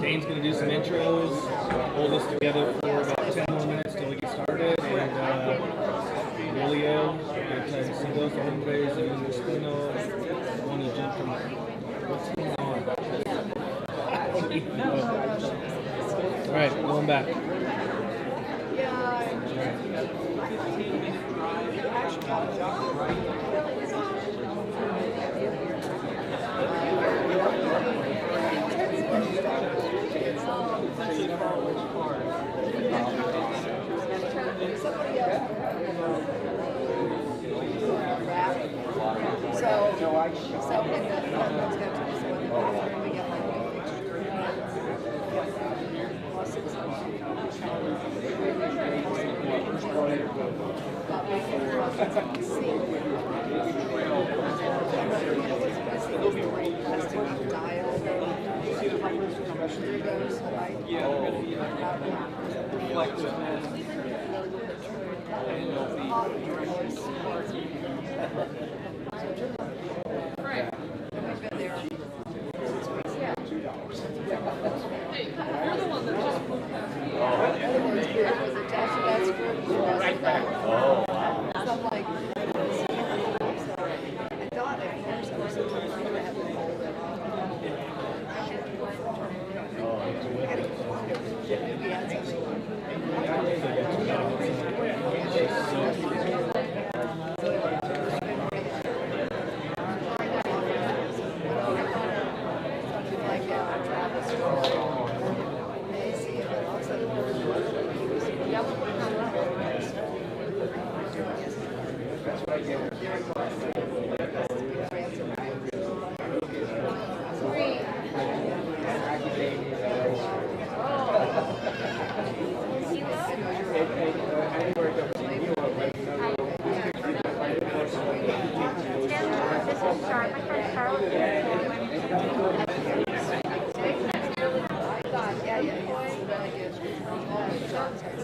Dane's going to do some intros, hold us together for about 10 more minutes till we get started, and Julio, Sindos, Hombres, and Destino, want to jump from what's going on? All right, going back.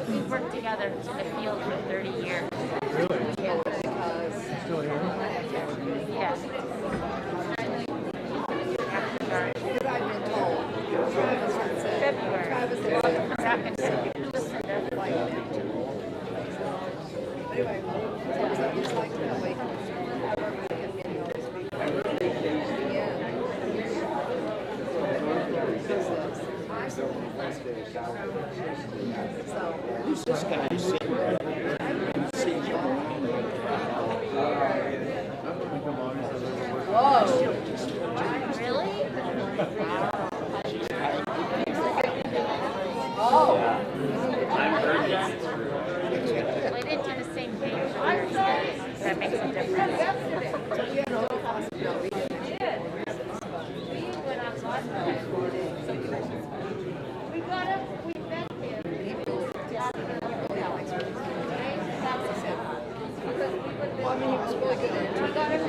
We've worked together in the field for 30 years. Really? Yeah. Still here? Yes. February. Who's this guy? Whoa. Really? Oh. We didn't do the same thing. That makes a difference. Well, I mean, he was really good at it. We got him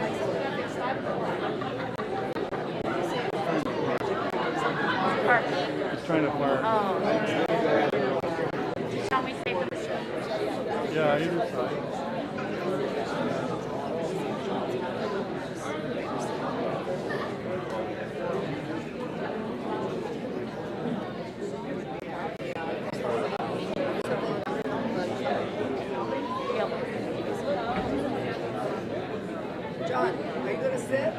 He's trying to park. Oh. Shall we save the machine? Yeah, either side. John, are you going to sit?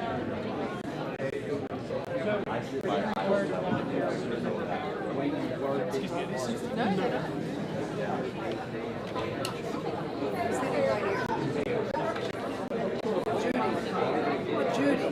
No, no, no. Sitting right here. Judy.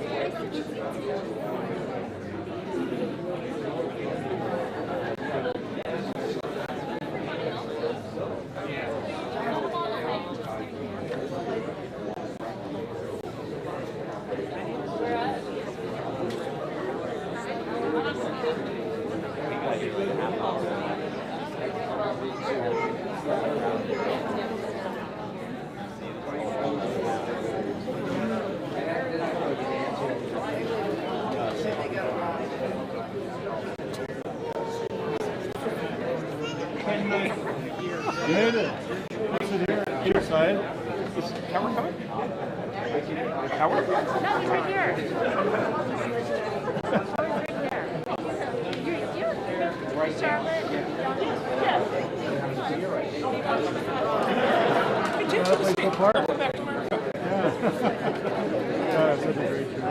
Good. What's it here? You excited? Is Howard coming? Howard? No, he's right here. Howard's right there. You're Charlotte. Yeah. Like the park. Yeah. Yeah, it's such a great trip.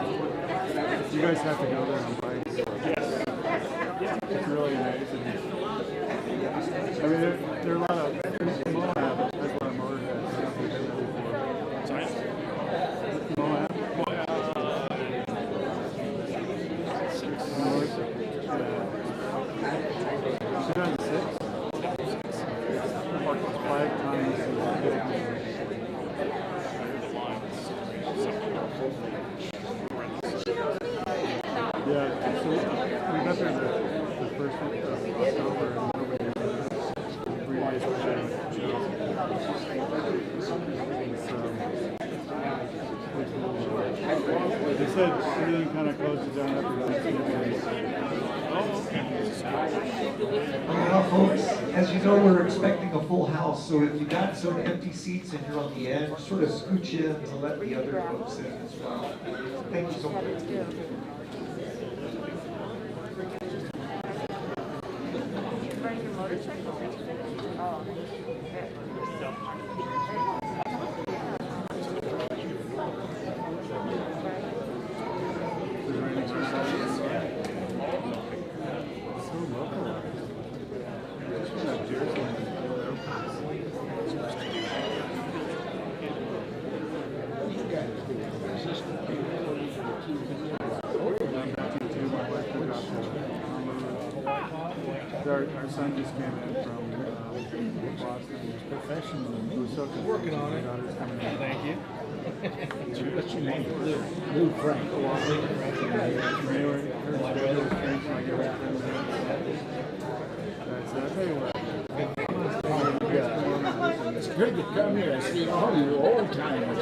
You guys have to go there on bikes. Yes. It's really amazing. I mean, there are a lot of Moab. There's a lot of motorheads. I don't think they've been there before. Sorry? Moab? North. 2006? Parked 5 times. Yeah, so we got there the first week of October and nobody was 3 days later. They said everything kind of closes down after Thanksgiving. Well, folks, as you know, we're expecting a full house, so if you got some empty seats and you're on the edge, sort of scooch in to let the other folks in as well. Thank you so much. Riding your motorcycle? Oh. So localized. Our son just came in from Boston. He's professional. We're so Working on it. Daughter's coming in. Thank you. What's your name? Lou Frank. It's good to come here and see all you old timers.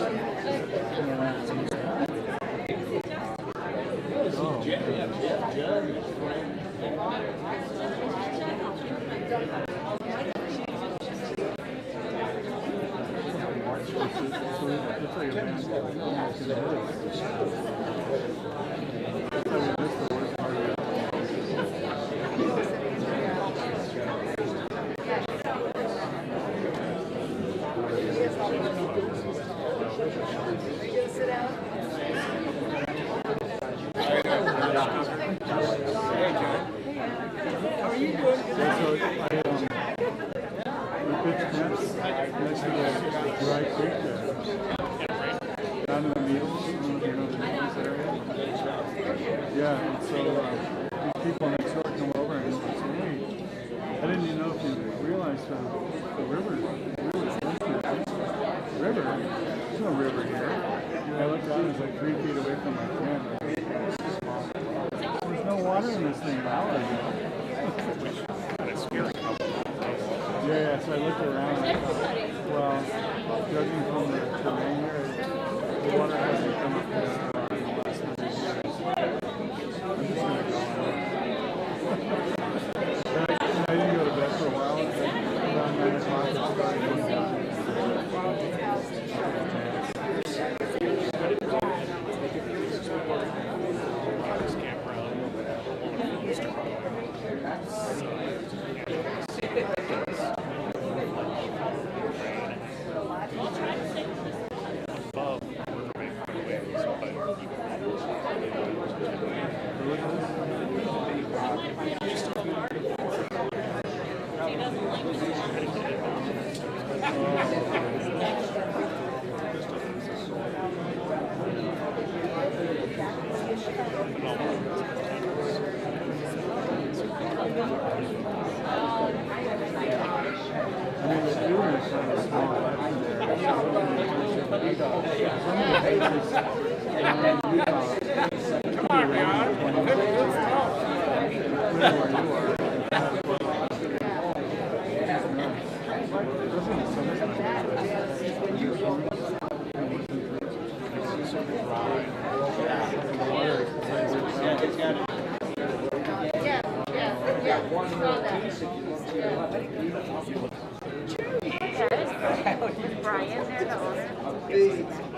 Judd and Frank. Yeah, and so these people next door come over and say, hey, I didn't even know if you realized the river. River? There's no river here. And I looked out and it was like 3 feet away from my tent. There's no water in this thing an hour ago. Yeah, so I looked around and I thought, well, judging from the terrain here, the water hasn't come up this far in the last 100 years. I'm just going to go on. I didn't go to bed for a while. It's like around 9 o'clock, it started going down. Is Brian there, the owner?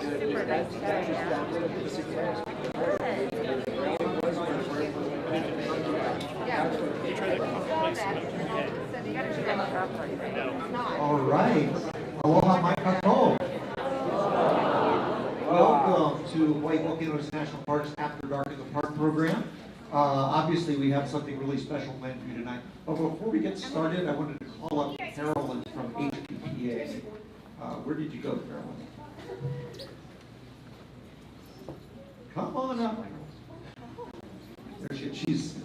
Super nice guy, All right. Aloha mai kakou. Welcome to Hawai'i Volcanoes National Park's After Dark in the Park program. Obviously, we have something really special planned for you tonight. But before we get started, I wanted to call up Carolyn from HPPA. Where did you go, Carolyn? Come on up. There she's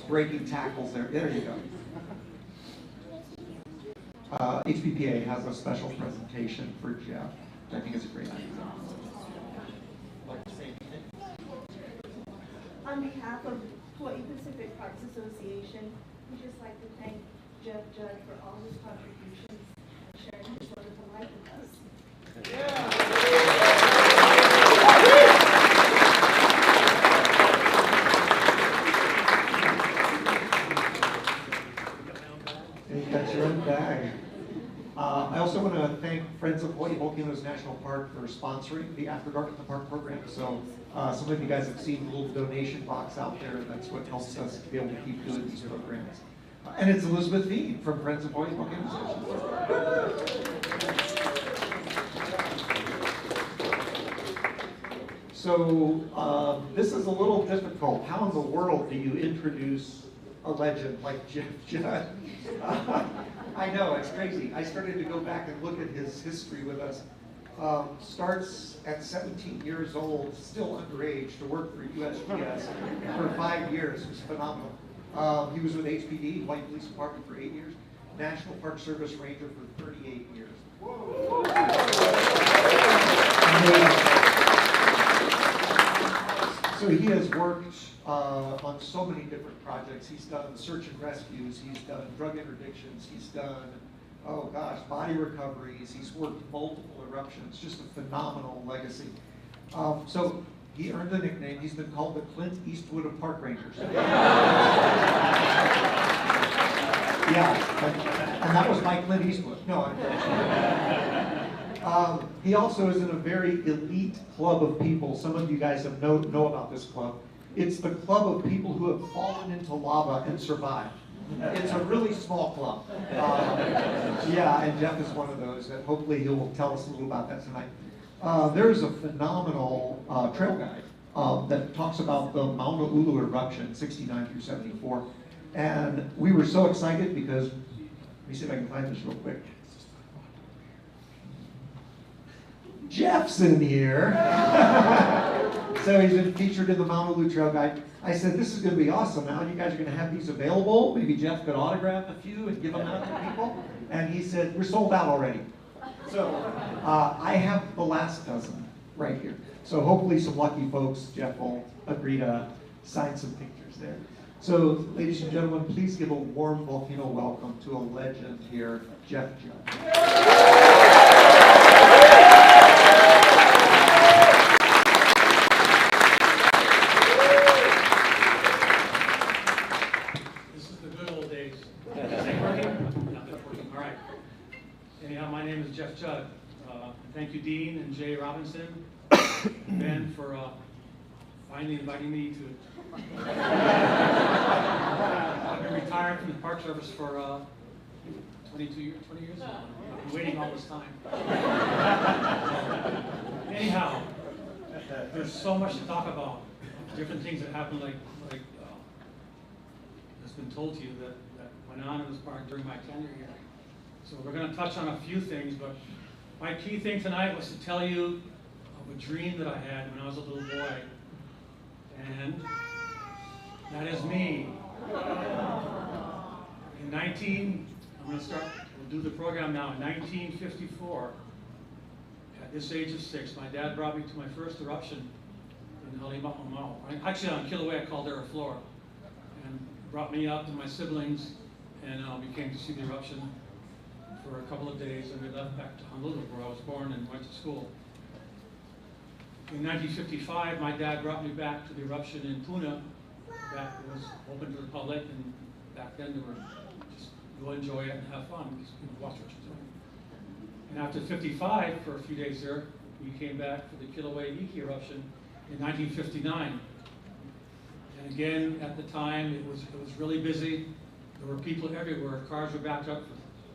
breaking tackles there. There you go. HPPA has a special presentation for Jeff, which I think is a great idea. On behalf of Hawaii Pacific Parks Association, we'd just like to thank Judd for all his contributions and sharing his wonderful life with us. And you got your own bag. I also want to thank Friends of Hawai'i Volcanoes National Park for sponsoring the After Dark at the Park program. So some of you guys have seen the little donation box out there. That's what helps us to be able to keep doing these programs. And it's Elizabeth Dean from Friends of Hawai'i Volcanoes National Park. So this is a little difficult. How in the world do you introduce a legend like Jeff Judd? I know, it's crazy. I started to go back and look at his history with us. Starts at 17 years old, still underage, to work for USGS for 5 years. It was phenomenal. He was with HPD, Hawaii Police Department, for 8 years. National Park Service Ranger for 38 years. Whoa. So he has worked on so many different projects. He's done search and rescues, he's done drug interdictions, he's done, oh gosh, body recoveries, he's worked multiple eruptions, just a phenomenal legacy. So he earned the nickname, he's been called the Clint Eastwood of park rangers. Yeah, and that was my Clint Eastwood. No, he also is in a very elite club of people. Some of you guys have know about this club. It's the club of people who have fallen into lava and survived. It's a really small club. Yeah, and Jeff is one of those, and hopefully he will tell us a little about that tonight. There's a phenomenal trail guide that talks about the Mauna Ulu eruption, 69 through 74. And we were so excited because, let me see if I can find this real quick. Jeff's in here. So he's been featured in the Mauna Ulu Trail Guide. I said, this is going to be awesome. Now you guys are going to have these available. Maybe Jeff could autograph a few and give them out to people. And he said, we're sold out already. So I have the last dozen right here. So hopefully some lucky folks, Jeff will agree to sign some pictures there. So ladies and gentlemen, please give a warm volcano welcome to a legend here, Jeff Judd. Jeff Judd. Thank you, Dean and Jay Robinson, Ben, for finally inviting me to. I've been retired from the Park Service for 20 years now. I've been waiting all this time. Anyhow, there's so much to talk about. Different things that happened, like it's been told to you that went on in this park during my tenure here. So we're going to touch on a few things, but my key thing tonight was to tell you of a dream that I had when I was a little boy. And that is me. I'm going to start, we'll do the program now. In 1954, at this age of 6, my dad brought me to my first eruption in Halima'amau. Actually on Kilauea, Caldera Floor. And brought me up to my siblings, and we came to see the eruption for a couple of days, and we left back to Honolulu, where I was born and went to school. In 1955, my dad brought me back to the eruption in Puna that was open to the public, and back then there were just go enjoy it and have fun, just, watch what you're doing. And after 55, for a few days there, we came back for the Kilauea eruption in 1959. And again, at the time, it was really busy. There were people everywhere. Cars were backed up.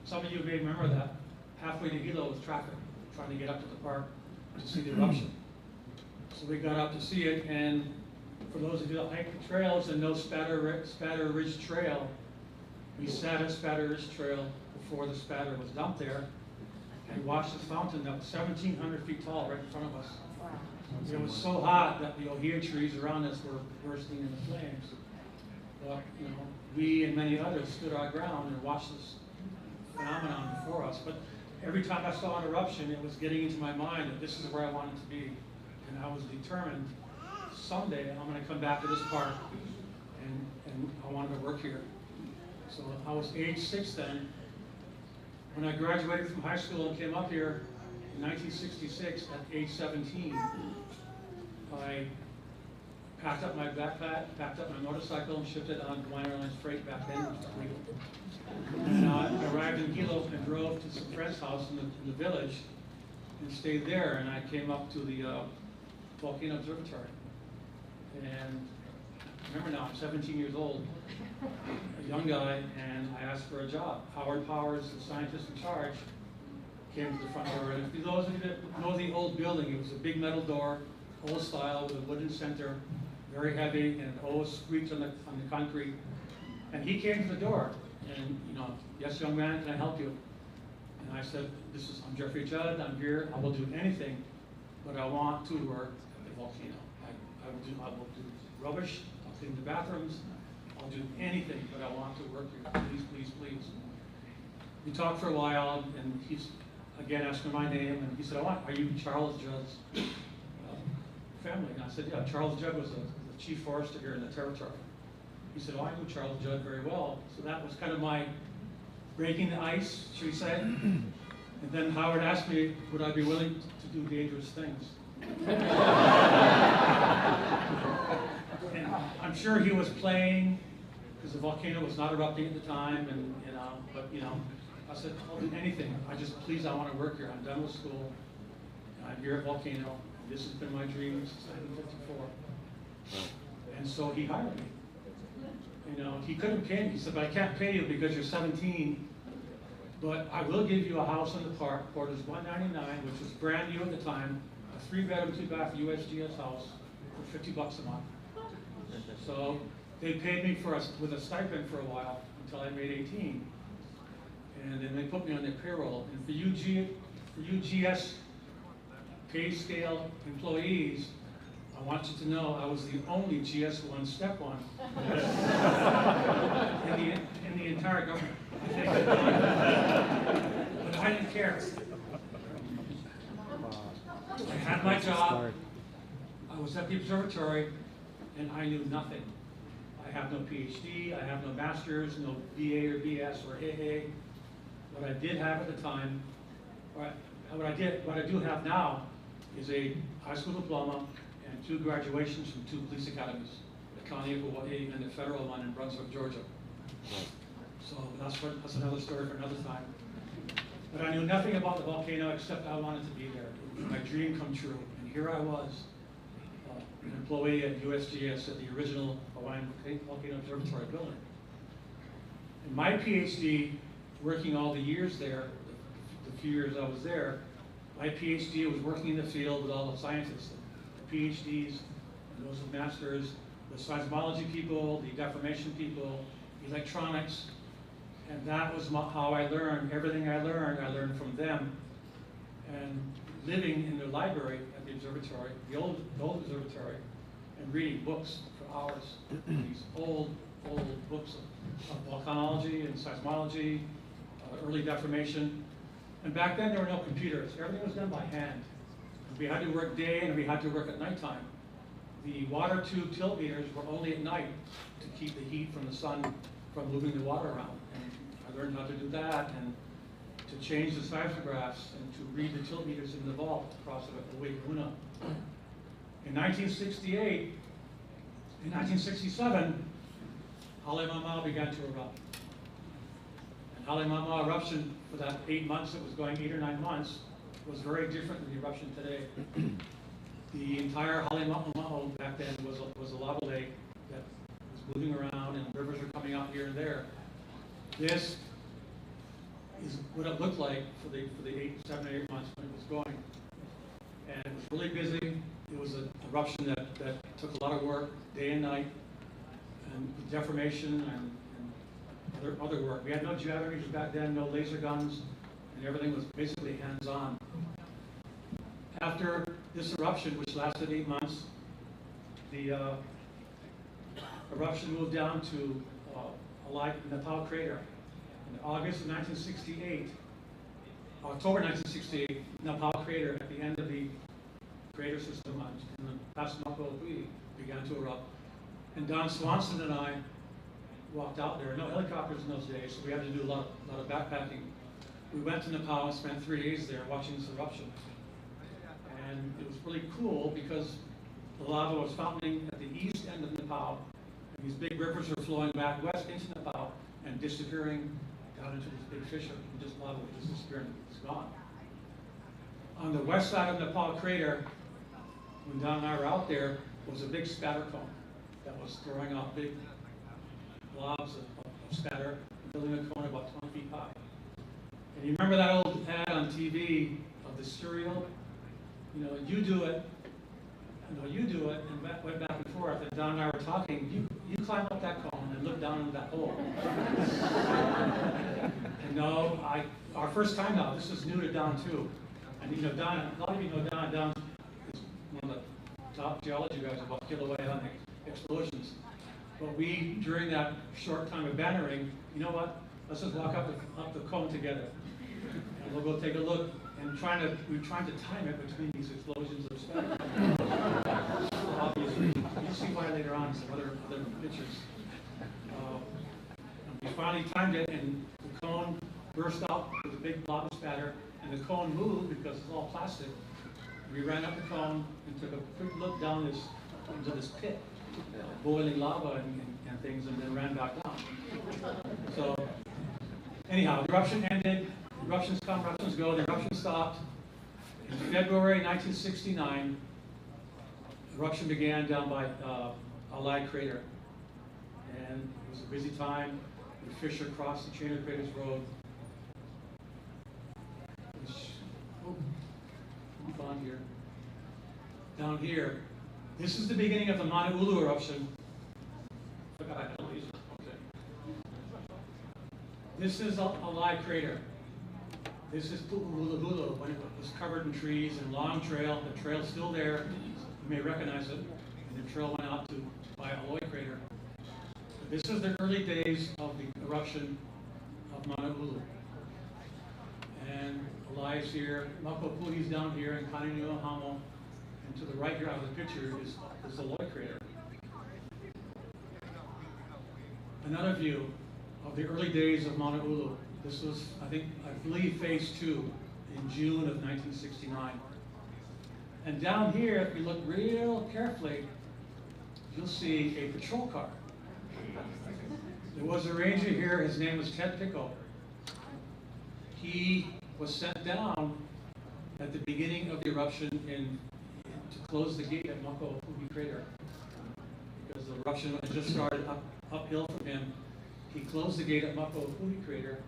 Some of you may remember that. Halfway to Hilo was traffic, trying to get up to the park to see the eruption. So we got up to see it, and for those of you that hike the trails and know Spatter Ridge Trail, we sat at Spatter Ridge Trail before the spatter was dumped there and watched the fountain that was 1,700 feet tall right in front of us. It was so hot that the ohia trees around us were bursting into flames. But, we and many others stood our ground and watched this phenomenon before us. But every time I saw an eruption, it was getting into my mind that this is where I wanted to be. And I was determined, someday I'm going to come back to this park, and I wanted to work here. So I was age 6 then. When I graduated from high school and came up here in 1966 at age 17, I packed up my backpack, packed up my motorcycle, and shipped it on Hawaiian Airlines freight back then. And I arrived in Hilo and drove to some friend's house in the village and stayed there. And I came up to the Volcano Observatory. And remember now, I'm 17 years old, a young guy, and I asked for a job. Howard Powers, the scientist in charge, came to the front door. And for those of you that know the old building, it was a big metal door, old style, with a wooden center, very heavy, and it always squeaked on the concrete. And he came to the door, and yes, young man, can I help you? And I said, I'm Jeffrey Judd, I'm here, I will do anything, but I want to work at the volcano. I will do rubbish, I'll clean the bathrooms, I'll do anything, but I want to work here, please, please, please. We talked for a while, and he's, again, asked me my name, and he said, are you Charles Judd's family? And I said, yeah, Charles Judd was the chief forester here in the territory. He said, I knew Charles Judd very well. So that was kind of my breaking the ice, should we say. And then Howard asked me, would I be willing to do dangerous things? And I'm sure he was playing, because the volcano was not erupting at the time, and but I said, I'll do anything. I want to work here. I'm done with school. I'm here at Volcano. This has been my dream since 1954. And so he hired me. He couldn't pay me. He said, but I can't pay you because you're 17, but I will give you a house in the park, quarters 199, which was brand new at the time, a 3-bedroom, 2-bath USGS house for $50 a month. So they paid me with a stipend for a while until I made 18. And then they put me on their payroll. And for you GS pay scale employees, I want you to know I was the only GS1 Step 1 in the entire government. But I didn't care. I had my job. I was at the observatory, and I knew nothing. I have no PhD. I have no master's, no BA or BS or AA. What I did have at the time, what I do have now, is a high school diploma and 2 graduations from 2 police academies, the county of Hawai'i and the federal one in Brunswick, Georgia. So that's another story for another time. But I knew nothing about the volcano except I wanted to be there. It was my dream come true. And here I was, an employee at USGS at the original Hawaiian Volcano Observatory building. And my PhD, working all the years there, the few years I was there, my PhD was working in the field with all the scientists, the PhDs, and those with masters, the seismology people, the deformation people, electronics, and that was how I learned. Everything I learned from them. And living in the library at the observatory, the old observatory, and reading books for hours, these old books of volcanology and seismology, early deformation. And back then there were no computers. Everything was done by hand. We had to work day and we had to work at nighttime. The water tube tilt meters were only at night to keep the heat from the sun from moving the water around. And I learned how to do that, and to change the seismographs and to read the tilt meters in the vault across the Una. In 1968, in 1967, Hale Mamau began to erupt. Halemaumau eruption for that 8 months, it was going 8 or 9 months, was very different than the eruption today. The entire Halemaumau back then was a lava lake that was moving around and rivers were coming out here and there. This is what it looked like for the 7 or 8 months when it was going. And it was really busy. It was an eruption that took a lot of work, day and night, and deformation and other work. We had no generators back then, no laser guns, and everything was basically hands-on. After this eruption, which lasted 8 months, the eruption moved down to Nepal crater. In August of 1968, October 1968, Nepal crater at the end of the crater system in the past Keanakako'i began to erupt. And Don Swanson and I walked out there. No helicopters in those days, so we had to do a lot of backpacking. We went to Nepal and spent 3 days there watching this eruption. And it was really cool because the lava was fountaining at the east end of Nepal, and these big rivers were flowing back west into Nepal and disappearing down into this big fissure, and just lava would just disappear and it's gone. On the west side of Nepal crater, when Don and I were out there, was a big spatter cone that was throwing out big blobs of spatter, building a cone about 20 feet high. And you remember that old ad on TV of the cereal? You know, you do it, you do it, and went back and forth. And Don and I were talking. You climb up that cone and look down into that hole. And no, our first time now. This is new to Don too. And you know, Don. A lot of you know Don. Don is one of the top geology guys about Kilauea and the explosions. But we, during that short time of bannering, you know what? Let's just walk up the cone together, and we'll go take a look. And we're trying to time it between these explosions of spatter. Obviously, you'll see why later on in some other pictures. And we finally timed it, and the cone burst out with a big blob of spatter, and the cone moved because it's all plastic. We ran up the cone and took a quick look down into this pit, boiling lava and things, and then ran back down. So anyhow, the eruption ended. Eruptions come, eruptions go. The eruption stopped. In February 1969, eruption began down by Hawai'i crater. And it was a busy time. The fissure crossed the chain of craters road. Move on here. Down here, this is the beginning of the Mauna Ulu eruption. Forgot I had a laser. Okay. This is Hawai'i crater. This is Pu'ululuhulu when it was covered in trees and long trail. The trail's still there. You may recognize it. And the trail went out to by Hawai'i crater. This is the early days of the eruption of Mauna Ulu. And Hawaii's here, Makopuhi's down here, and Keanakako'i. And to the right here out of the picture is the Hawai'i crater. Another view of the early days of Mauna Ulu. This was, I believe, phase 2 in June of 1969. And down here, if you look real carefully, you'll see a patrol car. There was a ranger here, his name was Ted Pickle. He was sent down at the beginning of the eruption to close the gate at Makopuhi crater. Because the eruption had just started uphill from him. He closed the gate at Makopuhi crater,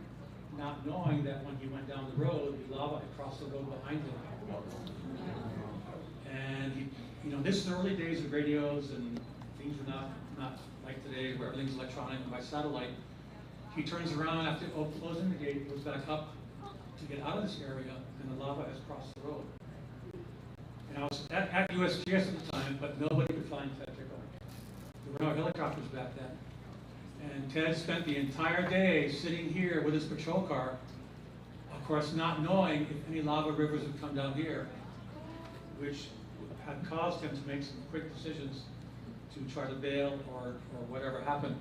not knowing that when he went down the road, the lava had crossed the road behind him. And this is the early days of radios, and things were not like today where everything's electronic and by satellite. He turns around after closing the gate, goes back up to get out of this area, and the lava has crossed the road. And I was at USGS at the time, but nobody could find Ted Pickle. There were no helicopters back then. And Ted spent the entire day sitting here with his patrol car, of course not knowing if any lava rivers would come down here, which had caused him to make some quick decisions to try to bail or whatever happened.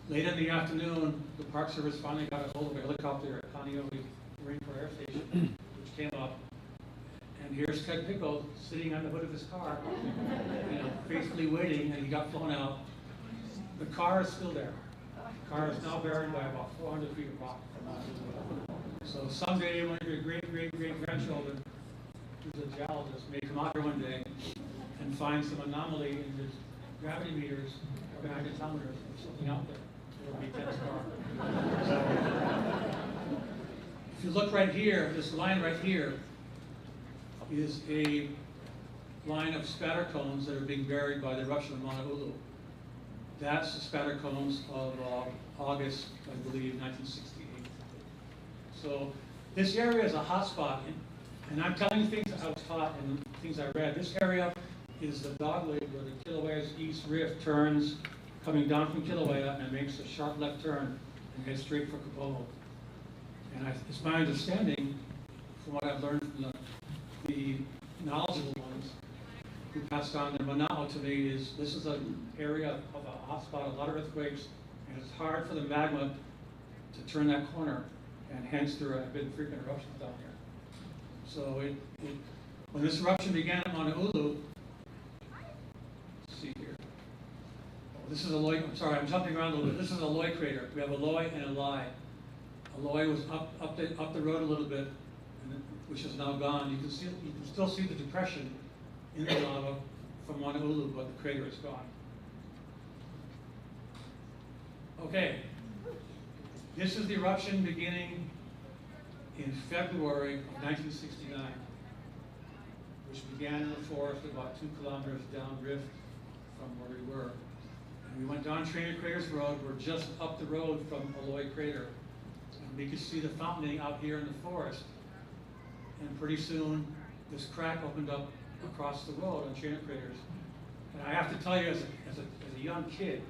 Late in the afternoon, the Park Service finally got a hold of a helicopter at Keanakako'i Marine Corps Air Station, which came up. And here's Ted Pickle sitting on the hood of his car, faithfully waiting, and he got flown out. The car is still there. The car is now buried by about 400 feet of rock. So someday, one of your great-great-great-grandchildren, who's a geologist, may come out here one day and find some anomaly in his gravity meters or magnetometers or something out there. It'll be Ted's car. If you look right here, this line right here is a line of spatter cones that are being buried by the eruption of Mauna Ulu. That's the spatter cones of August, I believe, 1968. So this area is a hot spot, and I'm telling you things I was taught and things I read. This area is the dogleg where the Kilauea's East Rift turns, coming down from Kilauea, and makes a sharp left turn and heads straight for Kapoho. And it's my understanding, from what I've learned from the knowledgeable ones who passed on their mana'o to me, is this is an area of a hot spot, a lot of earthquakes, and it's hard for the magma to turn that corner, and hence there have been frequent eruptions down here. So when this eruption began at Mauna Ulu, let's see here. Oh, this is Eloi. I'm sorry, I'm jumping around a little bit. This is Eloi crater. We have Eloi and Elai. Eloi was up the road a little bit, which is now gone. You can still see the depression in the lava from Mauna Ulu, but the crater is gone. Okay, this is the eruption beginning in February of 1969, which began in the forest about 2 kilometers downrift from where we were. And we went down Trainer Craters Road. We're just up the road from Eloi Crater. And we could see the fountaining out here in the forest. And pretty soon, this crack opened up across the road on Trainer Craters. And I have to tell you, as a young kid,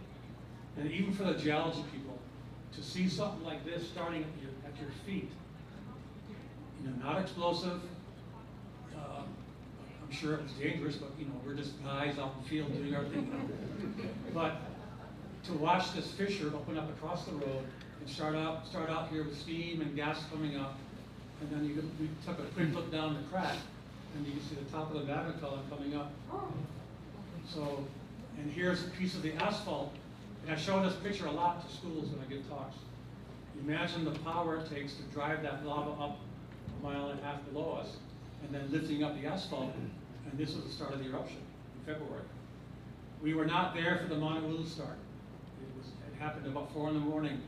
and even for the geology people, to see something like this starting at your feet, you know, not explosive. I'm sure it was dangerous, but you know, we're just guys out in the field doing our thing. But to watch this fissure open up across the road and start out here with steam and gas coming up, and then we took a quick look down the crack, and you can see the top of the magma column coming up. So, and here's a piece of the asphalt. And I show this picture a lot to schools when I give talks. Imagine the power it takes to drive that lava up 1.5 miles below us, and then lifting up the asphalt. And this was the start of the eruption in February. We were not there for the Mauna Ulu start. It happened about 4 in the morning.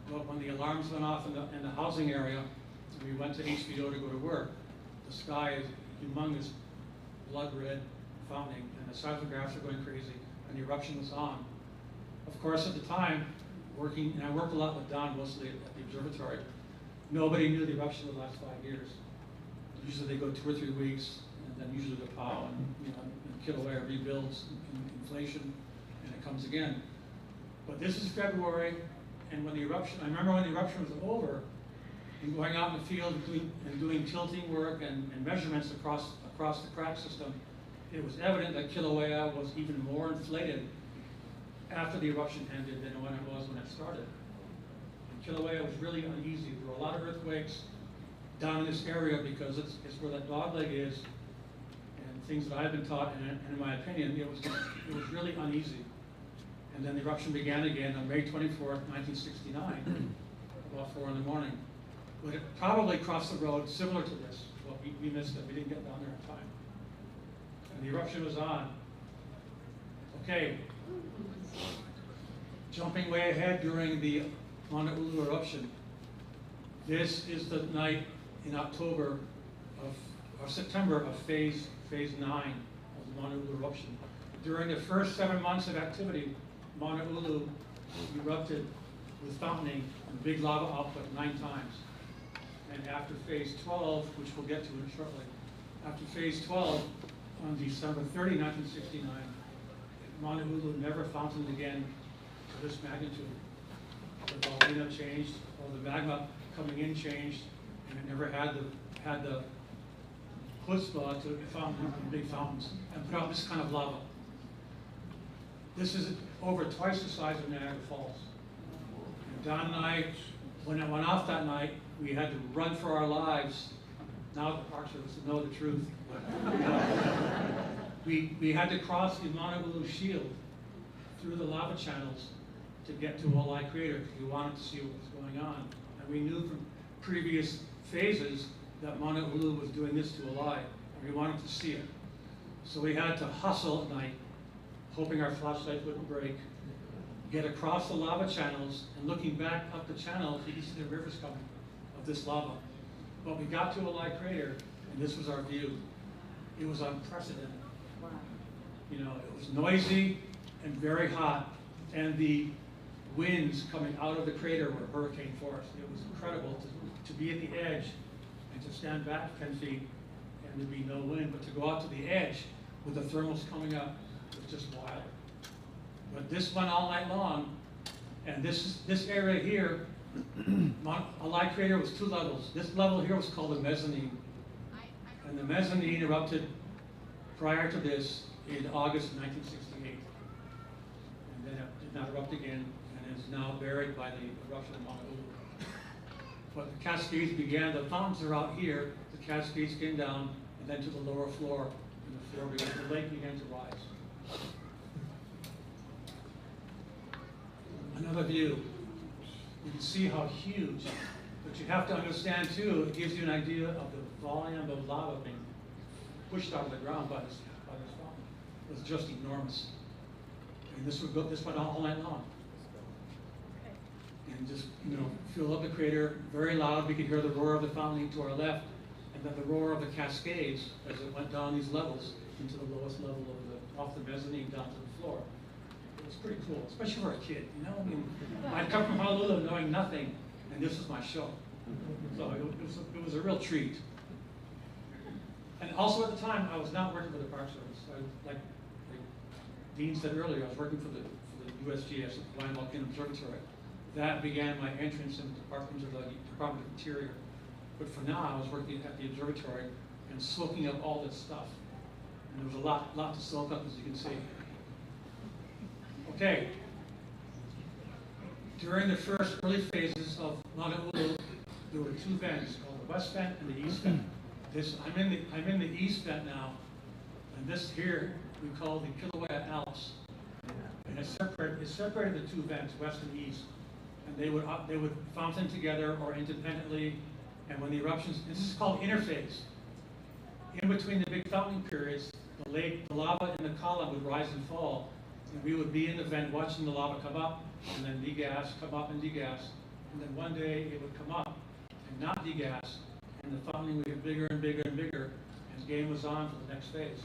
When the alarms went off in the housing area, and we went to HVO to go to work. The sky is humongous, blood red, fountaining, and the seismographs are going crazy, and the eruption was on. Of course, at the time, and I worked a lot with Don mostly at the observatory, nobody knew the eruption would last 5 years. Usually they go 2 or 3 weeks, and then usually the POW and Kilauea rebuilds inflation, and it comes again. But this is February, and when the eruption, I remember when the eruption was over, and going out in the field and doing tilting work and measurements across the crack system, it was evident that Kilauea was even more inflated after the eruption ended than when it was when it started. And Kilauea was really uneasy. There were a lot of earthquakes down in this area because it's where that dogleg is, and things that I've been taught, and in my opinion, it was really uneasy. And then the eruption began again on May 24th, 1969, about 4 in the morning. But it probably crossed the road similar to this, but we missed it. We didn't get down there in time. And the eruption was on. Okay. Jumping way ahead during the Mauna Ulu eruption. This is the night in September of phase 9 of the Mauna Ulu eruption. During the first 7 months of activity, Mauna Ulu erupted with fountaining and big lava output 9 times. And after phase 12, which we'll get to shortly, after phase 12, on December 30, 1969, Mauna Ulu never fountained again to this magnitude. The volcano changed, or the magma coming in changed, and it never had the chutzpah to fountain big fountains and put out this kind of lava. This is over twice the size of Niagara Falls. And Don and I, when it went off that night, we had to run for our lives. Now the Park Service will know the truth. We had to cross the Mauna Ulu shield through the lava channels to get to Walleye Crater because we wanted to see what was going on. And we knew from previous phases that Mauna Ulu was doing this to Walleye, and we wanted to see it. So we had to hustle at night, hoping our flashlights wouldn't break, get across the lava channels, and looking back up the channels, you can see the rivers coming of this lava. But we got to Walleye Crater, and this was our view. It was unprecedented. Wow. You know, it was noisy and very hot, and the winds coming out of the crater were hurricane force. It was incredible to be at the edge and to stand back 10 feet and there'd be no wind, but to go out to the edge with the thermals coming up was just wild. But this went all night long, and this area here, Walleye Crater was 2 levels. This level here was called the mezzanine, and the mezzanine erupted prior to this in August of 1968, and then it did not erupt again, and is now buried by the eruption of Mauna Ulu. But the cascades began, the fountains are out here, the cascades came down, and then to the lower floor, and the lake began to rise. Another view. You can see how huge, but you have to understand too, it gives you an idea of the volume of lava being pushed out of the ground by this fountain. It was just enormous. And this went on all night long. And just, you know, fill up the crater, very loud. We could hear the roar of the fountain to our left, and then the roar of the cascades as it went down these levels into the lowest level of off the mezzanine down to the floor. It was pretty cool, especially for a kid, you know? I mean, I'd come from Honolulu knowing nothing, and this was my show. So it was a real treat. And also at the time, I was not working for the Park Service. Like Dean said earlier, I was working for the USGS, the Hawaiian Volcano Observatory. That began my entrance into the Department of Interior. But for now, I was working at the observatory and soaking up all this stuff. And there was a lot to soak up, as you can see. Okay. During the first early phases of Mauna Ulu, there were 2 vents, called the West Vent and the East Vent. I'm in the East Vent now, and this here we call the Kilauea Alps. And it separated the 2 vents, West and East. And they would fountain together or independently. And when the eruptions, this is called interphase. In between the big fountain periods, the lava in the column would rise and fall. And we would be in the vent watching the lava come up and then degas, come up and degas. And then one day it would come up and not degas. And the fountain would get bigger and bigger and bigger. And the game was on for the next phase,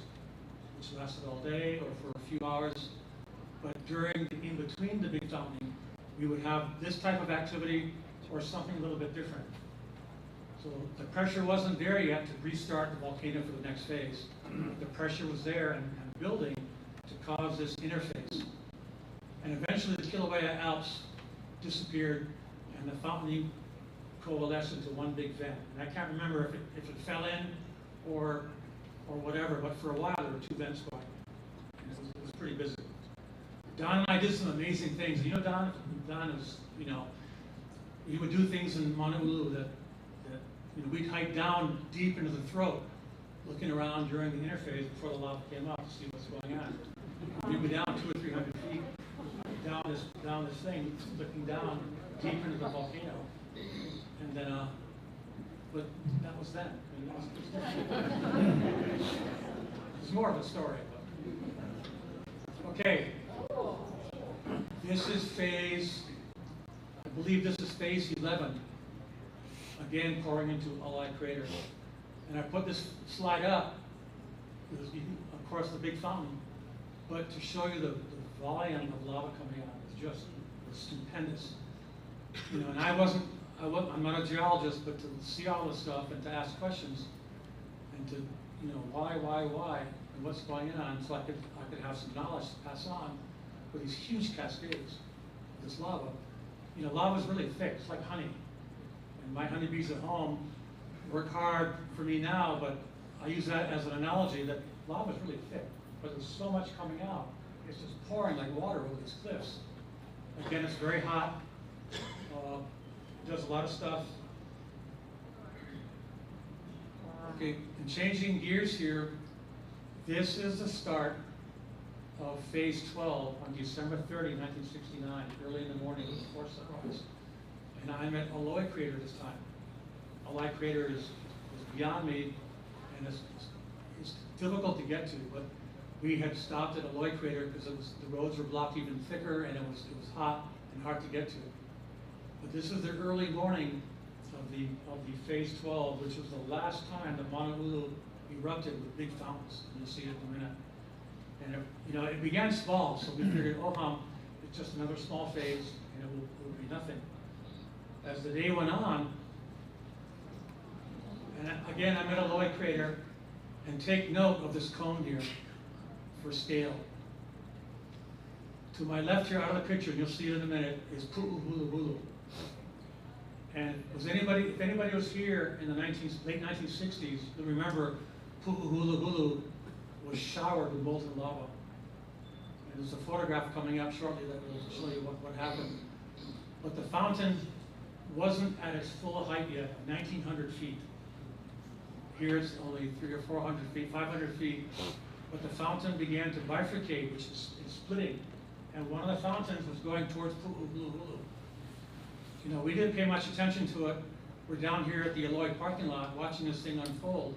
which lasted all day or for a few hours. But in between the big fountain, we would have this type of activity or something a little bit different. So the pressure wasn't there yet to restart the volcano for the next phase. The pressure was there and building to cause this interface. And eventually the Kilauea Alps disappeared and the fountain coalesced into one big vent. And I can't remember if it fell in or whatever, but for a while there were 2 vents going. And it was pretty busy. Don and I did some amazing things. You know, Don is, you know, he would do things in Mauna Ulu that you know, we'd hike down deep into the throat, looking around during the interphase before the lava came up to see what's going on. We'd be down 200 or 300 feet down this thing, looking down deep into the volcano, and then but that was then. I mean, it's more of a story. But. Okay. This is I believe this is phase 11. Again, pouring into Walleye Crater. And I put this slide up, because of course the big fountain, but to show you the volume of lava coming out was stupendous. You know, and I'm not a geologist, but to see all this stuff and to ask questions and to, you know, why, and what's going on, so I could have some knowledge to pass on with these huge cascades of this lava. You know, lava is really thick. It's like honey. And my honeybees at home work hard for me now, but I use that as an analogy that lava is really thick, but there's so much coming out. It's just pouring like water over these cliffs. Again, it's very hot. Does a lot of stuff. Okay, and changing gears here, this is the start of phase 12 on December 30, 1969, early in the morning before sunrise. And I'm at Kilauea crater this time. Kilauea crater is beyond me, and it's difficult to get to, but we had stopped at Kilauea crater because the roads were blocked even thicker, and it was hot and hard to get to. But this is the early morning of the phase 12, which was the last time the Mauna Ulu erupted with big fountains, and you'll see it in a minute. And it began small, so we figured, it's just another small phase, and it will be nothing. As the day went on, and again, I'm at Kilauea crater, and take note of this cone here for scale. To my left here, out of the picture, and you'll see it in a minute, is Pu'uhuluhulu. And if anybody was here in the late 1960s, you'll remember Pu'uhuluhulu was showered with molten lava. And there's a photograph coming up shortly that will show you what happened. But the fountain wasn't at its full height yet, 1,900 feet. Here it's only 300 or 400 feet, 500 feet. But the fountain began to bifurcate, which is splitting. And one of the fountains was going towards Pu'uhuluhulu. We didn't pay much attention to it. We're down here at the Kilauea parking lot watching this thing unfold.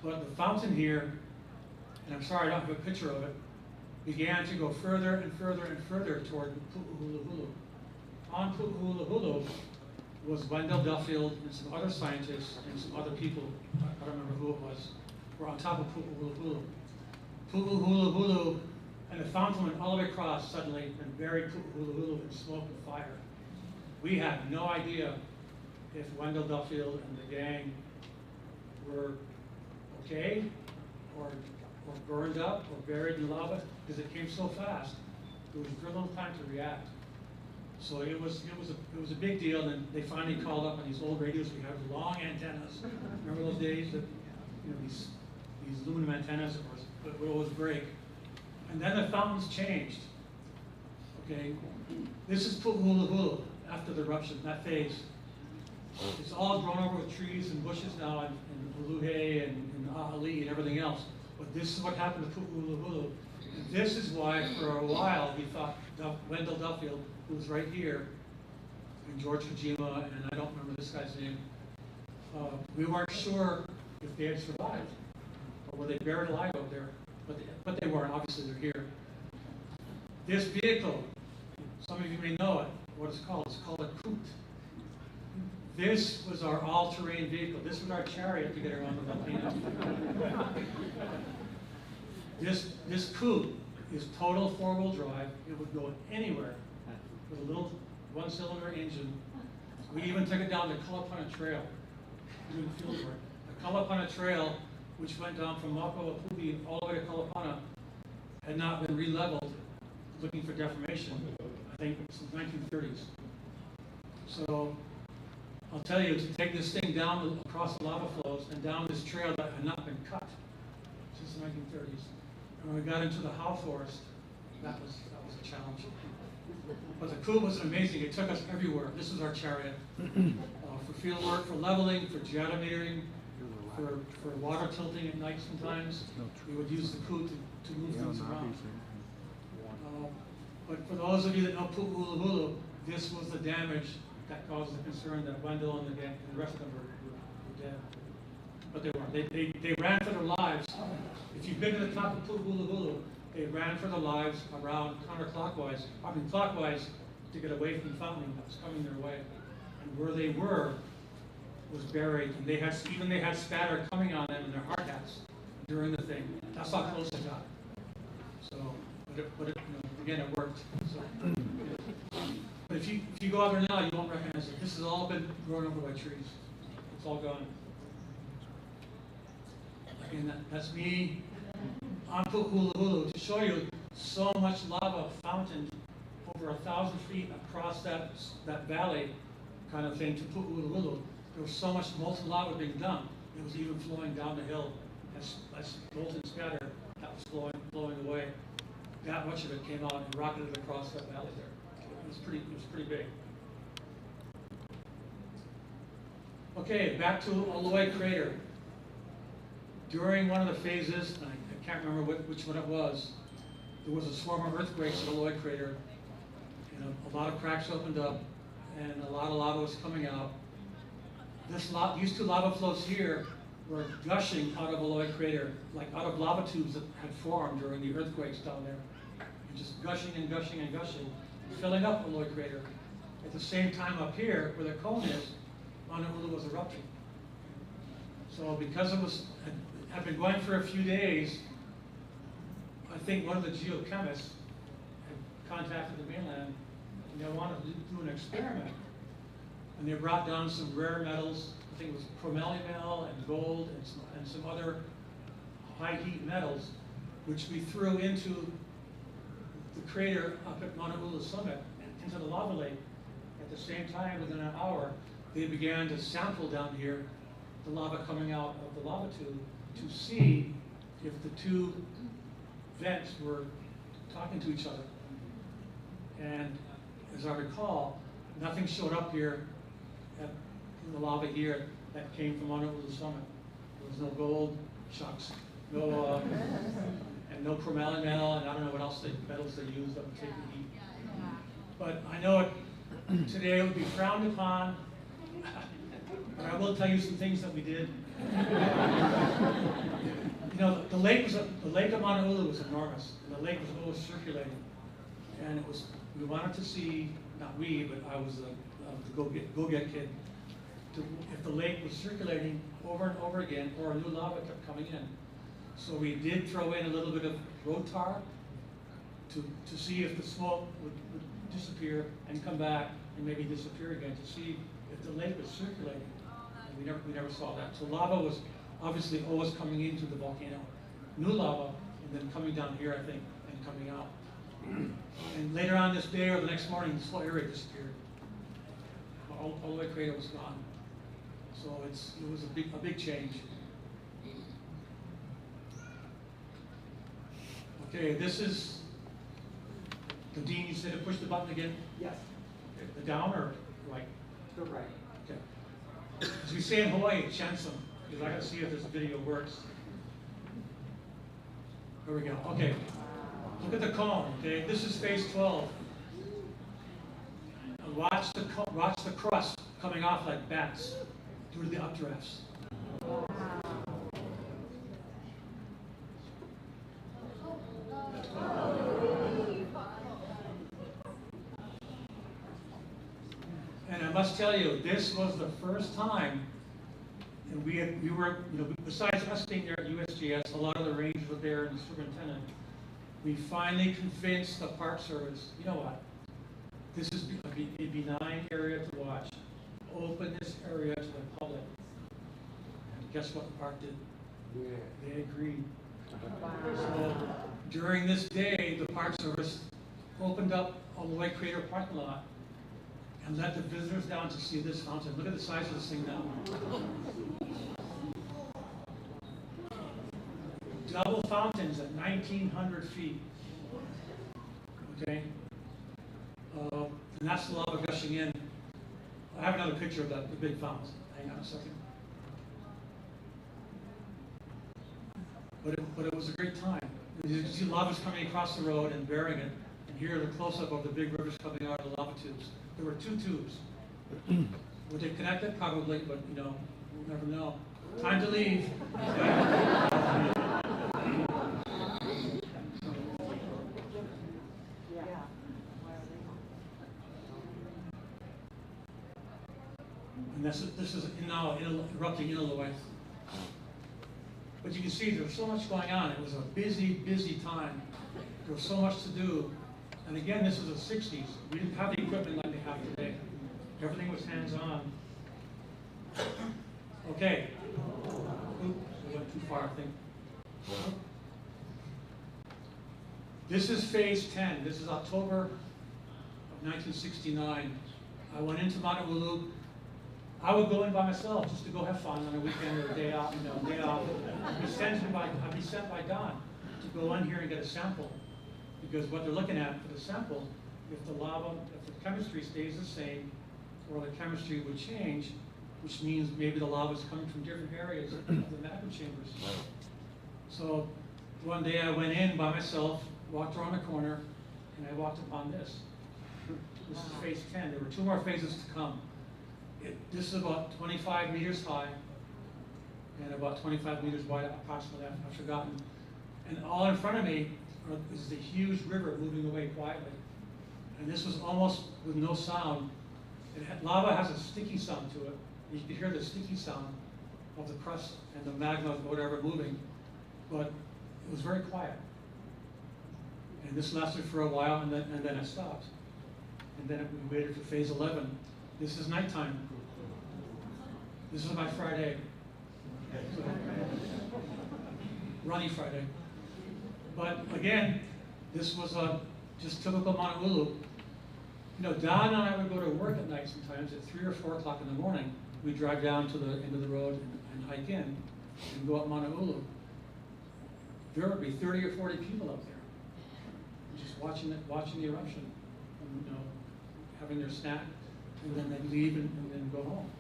But the fountain here, and I'm sorry I don't have a picture of it, began to go further and further and further toward Pu'uhuluhulu. On Pu'uhuluhulu was Wendell Duffield and some other scientists and some other people, I don't remember who it was, were on top of Pu'uhuluhulu. Pu'uhuluhulu, and the fountain went all the way across suddenly and buried Pu'uhuluhulu in smoke and fire. We had no idea if Wendell Duffield and the gang were okay, or burned up, or buried in lava, because it came so fast. There was very little time to react. So it was a big deal, and they finally called up on these old radios. We had long antennas. Remember those days that these aluminum antennas that would always break. And then the fountains changed. Okay, this is Pu'uhuluhulu after the eruption, that phase. It's all grown over with trees and bushes now, and Uluhe and Ahali and everything else. But this is what happened to Pu'uhuluhulu. And this is why, for a while, we thought Wendell Duffield, who was right here, and George Kojima, and I don't remember this guy's name, we weren't sure if they had survived, or were they buried alive out there. But they weren't. Obviously, they're here. This vehicle, some of you may know it. What it's called? It's called a coot. This was our all-terrain vehicle. This was our chariot to get around the volcano. This coot is total four-wheel drive. It would go anywhere with a little one-cylinder engine. We even took it down the Kilauea Trail doing field work. The Kilauea Trail, which went down from Mapuapuhi all the way to Kilauea, had not been re-leveled, looking for deformation, I think since the 1930s. So I'll tell you, to take this thing down across the lava flows and down this trail that had not been cut since the 1930s. And when we got into the Howe Forest, that was a challenge. But the coot was amazing. It took us everywhere. This is our chariot for field work, for leveling, for geometering, for water tilting at night sometimes. We would use the coot to move things around. But for those of you that know Pu'uhuluhulu, this was the damage that caused the concern that Wendell and the rest of them were dead. But they weren't. They ran for their lives. If you've been to the top of Pu'uhuluhulu, they ran for their lives around clockwise to get away from the fountain that was coming their way. And where they were was buried, and they had spatter coming on them in their hard hats during the thing. That's how close it got. So, but again, it worked. So, but if you go out there now, you won't recognize it. This has all been grown over by trees. It's all gone. Again, that's me on Pu'uhuluhulu to show you so much lava fountained over 1,000 feet across that valley kind of thing to Pu'uhuluhulu. There was so much molten lava being dumped, it was even flowing down the hill as molten spatter that was flowing away. That much of it came out and rocketed across that valley there. It was pretty big. Okay, back to Kilauea crater. During one of the phases, and I can't remember which one it was, there was a swarm of earthquakes in the Kilauea crater, and a lot of cracks opened up, and a lot of lava was coming out. These two lava flows here were gushing out of the Kilauea crater, like out of lava tubes that had formed during the earthquakes down there. And just gushing and gushing and gushing, filling up the Kilauea crater. At the same time up here, where the cone is, Mauna Ulu was erupting. So because it had been going for a few days, I think one of the geochemists had contacted the mainland, and they wanted to do an experiment. And they brought down some rare metals. I think it was chromalumel and gold and some other high heat metals, which we threw into the crater up at Mauna Ulu summit, into the lava lake. At the same time, within an hour, they began to sample down here the lava coming out of the lava tube to see if the two vents were talking to each other. And as I recall, nothing showed up here in the lava here that came from Mauna Ulu summit. There was no gold, shucks, no, and no chromalumel, and I don't know what else metals they used that would take the heat. But I know today it would be frowned upon, but I will tell you some things that we did. You know, the lake of Mauna Ulu was enormous, and the lake was always circulating. And we wanted to see, not we, but I was the go-get kid, if the lake was circulating over and over again, or a new lava kept coming in. So we did throw in a little bit of road tar to see if the smoke would disappear and come back and maybe disappear again, to see if the lake was circulating. And we never saw that. So lava was obviously always coming into the volcano. New lava, and then coming down here, I think, and coming out. And later on this day or the next morning, this whole area disappeared. All the way crater was gone. So it was a big change. Okay, this is the Dean. You said to push the button again? Yes. Okay, the down or right? The right. Okay. As we say in Hawaii, chansum, because I gotta see if this video works. Here we go. Okay. Look at the cone. Okay, this is phase 12. And watch the crust coming off like bats due to the updrafts. And I must tell you, this was the first time, and we were, you know, besides us being there at USGS, a lot of the rangers were there and the superintendent. We finally convinced the Park Service, you know what, this is a benign area to watch. Open this area to the public. And guess what the park did? Yeah. They agreed. Wow. So during this day, the Park Service opened up a Kilauea crater parking lot and let the visitors down to see this fountain. Look at the size of this thing now. Double fountains at 1,900 feet. Okay? And that's the lava gushing in. I have another picture of that, the big fountains. Hang on a second. But it was a great time. You can see lava's coming across the road and burying it. And here the close-up of the big rivers coming out of the lava tubes. There were 2 tubes. Were they connected? Probably, but you know, we'll never know. Time to leave. And this is now erupting in Kilauea. But you can see there was so much going on. It was a busy, busy time. There was so much to do. And again, this is the 60s. We didn't have the equipment like they have today. Everything was hands-on. Okay. Oops, I went too far, I think. This is phase 10. This is October of 1969. I went into Mauna Ulu. I would go in by myself just to go have fun on a weekend or a day off, you know, day off. I'd be sent by Don to go in here and get a sample. Because what they're looking at for the sample, if the chemistry stays the same, or the chemistry would change, which means maybe the lava is coming from different areas of the magma chambers. So one day I went in by myself walked around the corner, and I walked upon this. This is phase 10. There were 2 more phases to come. This is about 25 meters high and about 25 meters wide, approximately. I've forgotten. And all in front of me is the huge river moving away quietly. And this was almost with no sound. Lava has a sticky sound to it. You could hear the sticky sound of the crust and the magma, whatever, moving. But it was very quiet. And this lasted for a while, and then it stopped. And then we waited for phase 11. This is nighttime. This is my Friday. Runny Friday. But again, this was just typical Honolulu. You know, Don and I would go to work at night sometimes at 3 or 4 o'clock in the morning. We'd drive down to the end of the road and hike in and go up Honolulu. There would be 30 or 40 people up there, just watching the eruption, and, you know, having their snack, and then they'd leave and then go home.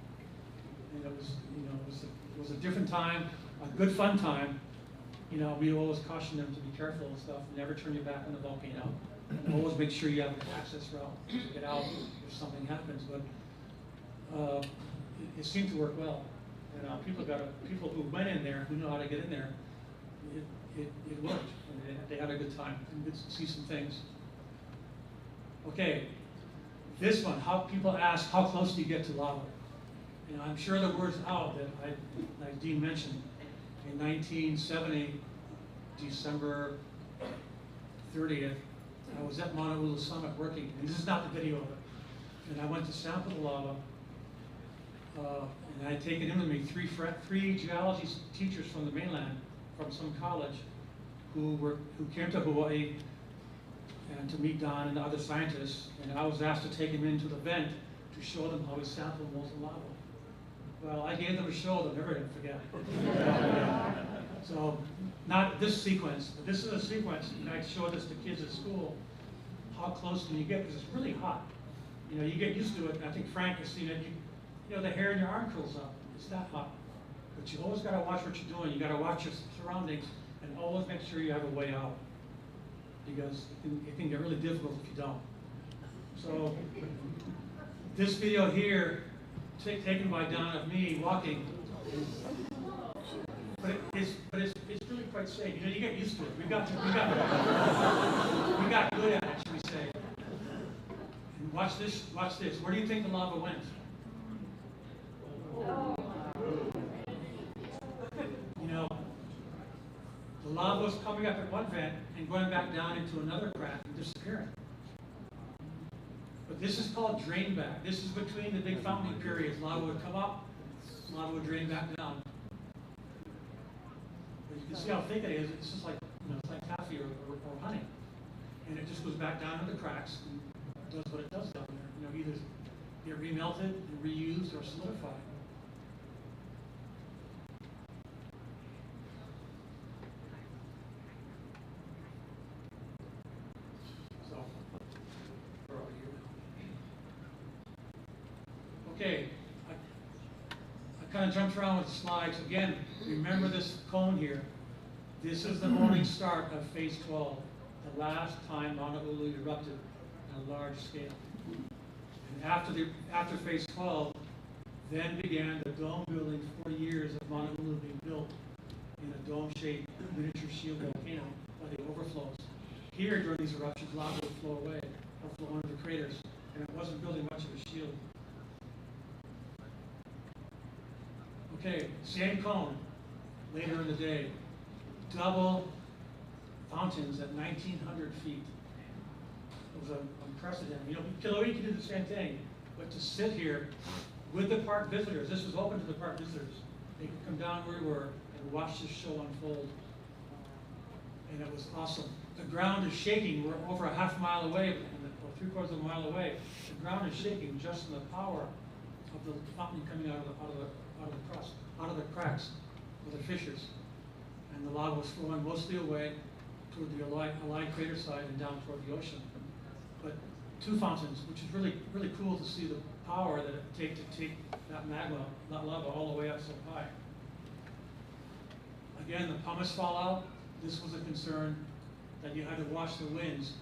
And it was, you know, it was a different time, a good fun time. You know, we always caution them to be careful and stuff. Never turn your back on the volcano. And always make sure you have an access route to get out if something happens. But it seemed to work well. And people who went in there, who know how to get in there, it worked. And they had a good time and good to see some things. Okay, this one. How people ask, how close do you get to lava? You know, I'm sure the word's out that like Dean mentioned. In 1970, December 30th, I was at Honolulu Summit working, and this is not the video of it. And I went to sample the lava, and I had taken in with me three geology teachers from the mainland, from some college, who came to Hawaii and to meet Don and the other scientists. And I was asked to take them into the vent to show them how we sampled molten lava. Well, I gave them a show they'll never forget. So, not this sequence, but this is a sequence, and I show this to kids at school. How close can you get? Because it's really hot. You know, you get used to it. I think Frank has seen it. You know, the hair in your arm curls up. It's that hot. But you always got to watch what you're doing. You got to watch your surroundings, and always make sure you have a way out. Because it can get really difficult if you don't. So, this video here, taken by Don of me walking, but it's really quite safe. You know, you get used to it. We got good at it, should we say? And watch this. Where do you think the lava went? You know, the lava was coming up at one vent and going back down into another crack and disappearing. But this is called drain back. This is between the big fountaining periods. Lava would come up, lava would drain back down. But you can see how thick it is. It's just like, you know, it's like taffy or honey. And it just goes back down into the cracks and does what it does down there. You know, either get remelted, reused, or solidified. Okay, I kind of jumped around with the slides. Again, remember this cone here. This is the morning start of phase 12, the last time Honolulu erupted on a large scale. And after phase 12, then began the dome building. 4 years of Honolulu being built in a dome-shaped miniature shield volcano by the overflows. Here, during these eruptions, lava would flow away or flow into the craters, and it wasn't building much of a shield. Okay, same cone, later in the day. Double fountains at 1,900 feet. It was unprecedented. You know, Kilauea did the same thing, but to sit here with the park visitors, this was open to the park visitors. They could come down where we were and watch this show unfold. And it was awesome. The ground is shaking. We're over a half mile away, or 3/4 of a mile away. The ground is shaking just from the power of the fountain coming out of the crust, out of the cracks of the fissures. And the lava was flowing mostly away toward the Allied crater side and down toward the ocean. But 2 fountains, which is really, really cool to see the power that it takes to take that magma, that lava, all the way up so high. Again, the pumice fallout, this was a concern. that you had to watch the winds.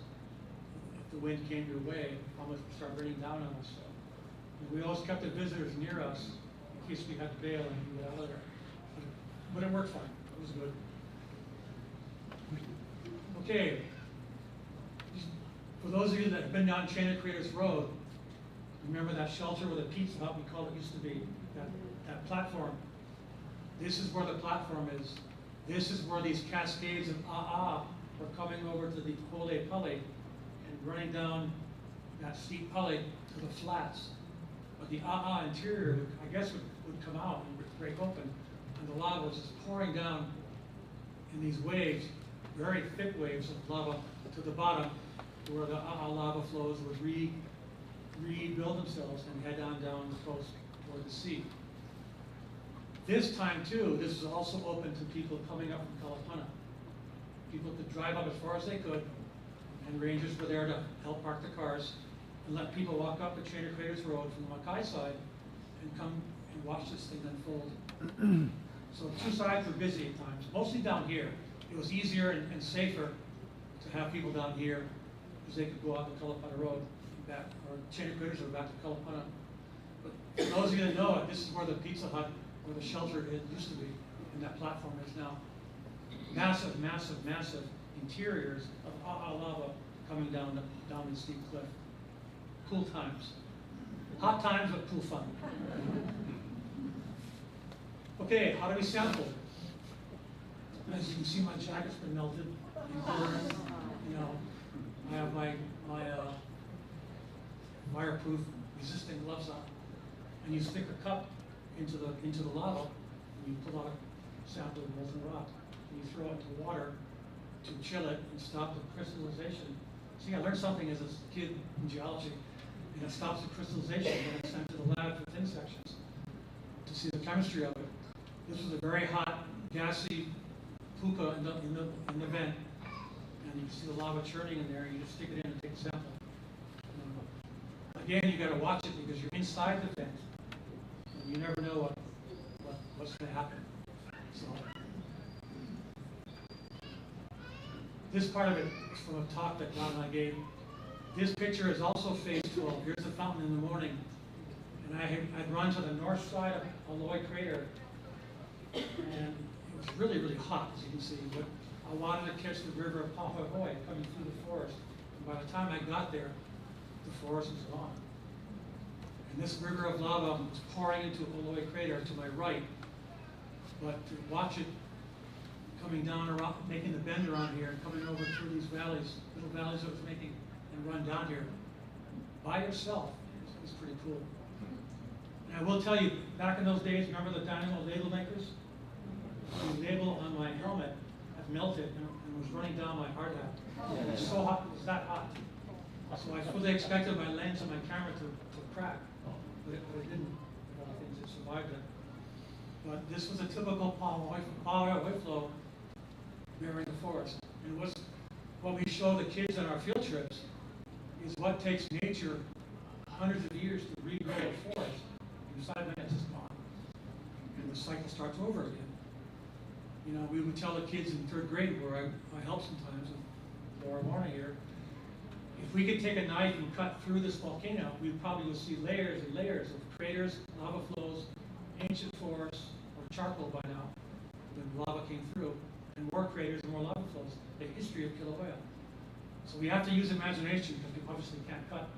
If the wind came your way, almost start raining down on us. And we always kept the visitors near us in case we had to bail and get out of there. But it worked fine. It was good. Okay. For those of you that have been down Keanakako'i Road, remember that shelter where the Pizza Hut, we call it, used to be, that platform. This is where the platform is. This is where these cascades of were coming over to the Pole Pully and running down that steep pulley to the flats. But the interior, I guess, would come out and break open, and the lava was just pouring down in these waves, very thick waves of lava to the bottom, where the lava flows would rebuild themselves and head on down the coast toward the sea. This time too, this is also open to people coming up from Kalapana. People could drive up as far as they could, and rangers were there to help park the cars and let people walk up the Keanakako'i Road from the Makai side and come and watch this thing unfold. So two sides were busy at times, mostly down here. It was easier and safer to have people down here because they could go out the Kalapana Road and back, or Keanakako'i Road back to Kalapana. But for those of you that know it, this is where the Pizza Hut, where the shelter used to be, and that platform is now. Massive, massive, massive interiors of lava coming down the steep cliff. Cool times. Hot times, but cool fun. Okay, how do we sample? As you can see, my jacket's been melted and burned. You know, I have my fireproof, resistant gloves on, and you stick a cup into the lava, and you pull out a sample of molten rock, and you throw it into water to chill it and stop the crystallization. See, I learned something as a kid in geology, and it stops the crystallization when it's sent to the lab for thin sections to see the chemistry of it. This was a very hot, gassy puka in the vent, and you see the lava churning in there, and you just stick it in and take a sample. Again, you got to watch it because you're inside the vent, and you never know what's going to happen. So, this part of it is from a talk that Ron and I gave. This picture is also phase 12. Here's the fountain in the morning. And I'd run to the north side of Kilauea crater, and it was really, really hot, as you can see. But I wanted to catch the river of Hawai'i coming through the forest. And by the time I got there, the forest was gone. And this river of lava was pouring into Kilauea crater to my right. But to watch it coming down around, making the bend around here, and coming over through these valleys, little valleys it was making, and run down here by yourself is pretty cool. And I will tell you, back in those days, remember the dynamo ladle makers? The label on my helmet had melted and was running down my hard hat. It was so hot, it was that hot. So I fully expected my lens and my camera to crack, but it didn't. It survived it. But this was a typical Hawai'i flow mirroring the forest. And what we show the kids on our field trips is what takes nature hundreds of years to regrow a forest. In 5 minutes, it's gone. And the cycle starts over again. You know, we would tell the kids in 3rd grade, where I help sometimes with Laura Warner here, if we could take a knife and cut through this volcano, we probably would see layers and layers of craters, lava flows, ancient forests, or charcoal by now, when lava came through, and more craters and more lava flows, the history of Kilauea. So we have to use imagination, because we obviously can't cut.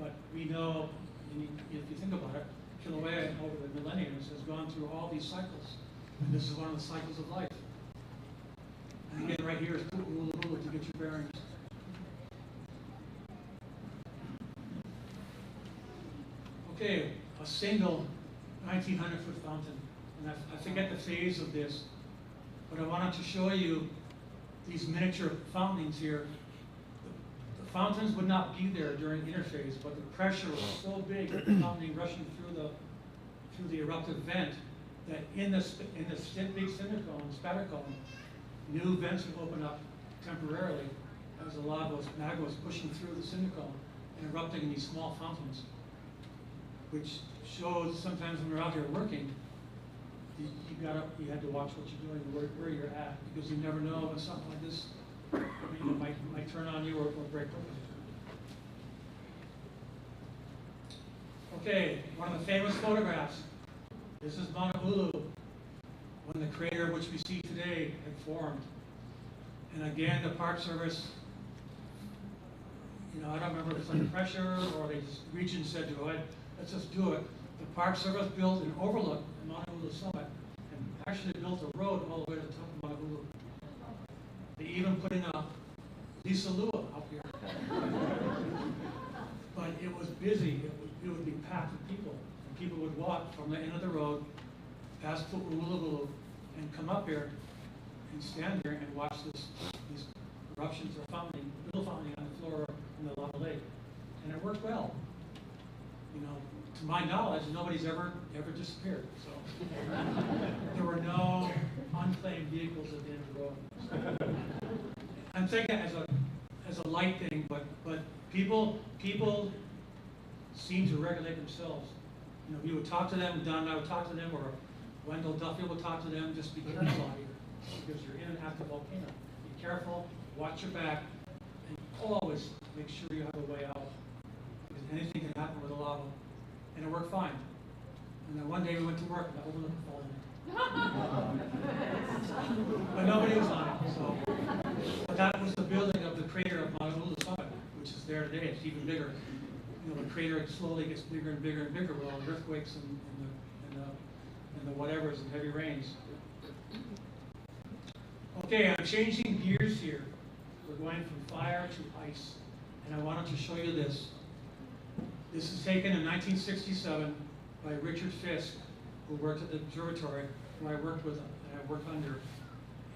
But we know, if you think about it, Kilauea over the millenniums has gone through all these cycles. And this is one of the cycles of life. And again, right here is Ululu to get your bearings. Okay, a single 1,900-foot fountain. And I forget the phase of this, but I wanted to show you these miniature fountains here. The fountains would not be there during interphase, but the pressure was so big with the fountain rushing through the eruptive vent that in the big cinder cone, spatter cone, new vents would open up temporarily as the magma was pushing through the cinder cone and erupting in these small fountains, which shows sometimes when you're out here working, you had to watch what you're doing, where you're at, because you never know when something like this might turn on you or break open. Okay, one of the famous photographs. This is Mauna Ulu, when the crater which we see today had formed. And again, the Park Service, I don't remember if it's under pressure or the region said, go ahead, let's just do it. The Park Service built an overlook in Mauna Ulu summit and actually built a road all the way to the top of Mauna Ulu. They even put in a Lisa Lua up here. But it was busy. It would be packed with people. And people would walk from the end of the road past Ulu and come up here and stand here and watch these eruptions or little fountain on the floor in the lava lake. And it worked well. To my knowledge, nobody's ever disappeared. So there were no unclaimed vehicles at the end of the road. So, I'm saying that as a light thing, but people seem to regulate themselves. You would talk to them, Don and I would talk to them, or Wendell Duffield would talk to them. Just be careful out here because you're in an active volcano. Be careful, watch your back, and always make sure you have a way out because anything can happen with the lava. And it worked fine. And then one day we went to work and the overlook fallen in. But nobody was on it. So. But that was the building of the crater of Mauna Ulu summit, which is there today. It's even bigger. The crater slowly gets bigger and bigger and bigger with all the earthquakes and the whatevers and heavy rains. Okay, I'm changing gears here. We're going from fire to ice. And I wanted to show you this. This is taken in 1967 by Richard Fisk, who worked at the observatory, who I worked with and I worked under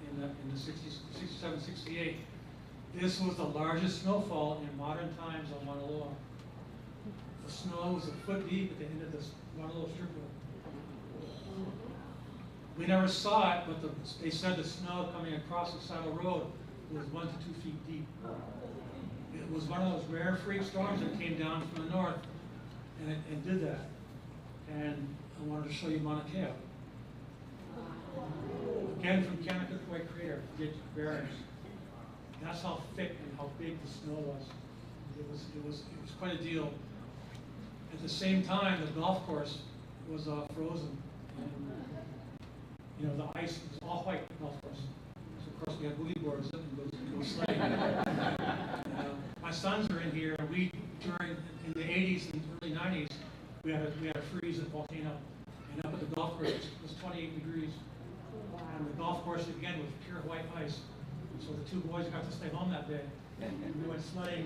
in the 67, 68. This was the largest snowfall in modern times on Mauna Loa. The snow was a foot deep at the end of this Mauna Loa strip road. We never saw it, but they said the snow coming across the saddle road was 1 to 2 feet deep. It was one of those rare freak storms that came down from the north and did that. And I wanted to show you Mauna Kea. Again from Keanakako'i crater, get bearings. That's how thick and how big the snow was. It was quite a deal. At the same time, the golf course was frozen. And, the ice was all white golf course. So of course we had boogie boards and go sledding. My sons are in here, and we in the 80s and early 90s we had a freeze at Volcano, and up at the golf course it was 28 degrees, and the golf course again was pure white ice. So the two boys got to stay home that day, and we went sledding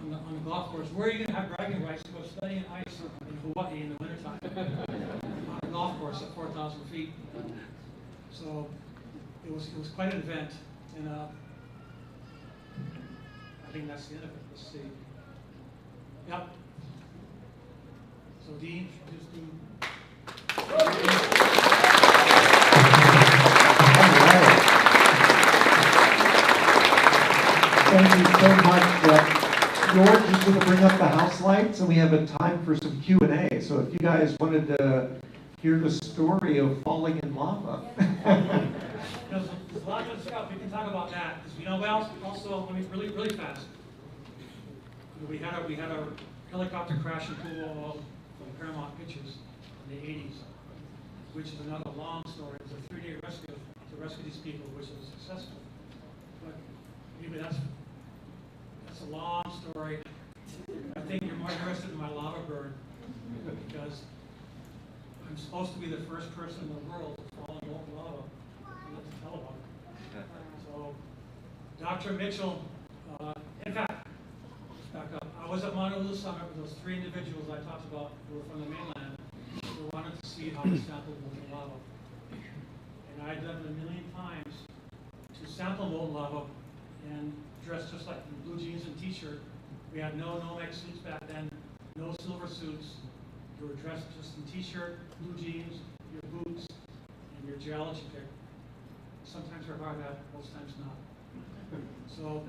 on the golf course. Where are you going to have bragging rights to go sledding in ice in Hawaii in the wintertime? On a golf course at 4,000 feet. So it was quite an event, and I think that's the end of it. Let's see. Yep. So Dean, just do. Thank you so much. George is going to bring up the house lights, and we have a time for some Q&A. So if you guys wanted to hear the story of falling in lava. There's a lot of stuff we can talk about that. Well, also, really fast. We had a helicopter crash in Kilauea from Paramount Pictures in the 80s, which is another long story. It was a 3-day rescue to rescue these people, which was successful. But maybe that's a long story. I think you're more interested in my lava burn because I'm supposed to be the first person in the world to fall in molten lava and let to tell about it. So, Dr. Mitchell, in fact, back up. I was at Mauna Ulu Summit with those 3 individuals I talked about who were from the mainland who wanted to see how we sampled molten lava. And I had done it a million times to sample molten lava and dressed just like in blue jeans and t-shirt. We had no Nomex suits back then, no silver suits. You were dressed just in t-shirt, blue jeans, your boots, and your geology kit. Sometimes they're hard at, most times not. So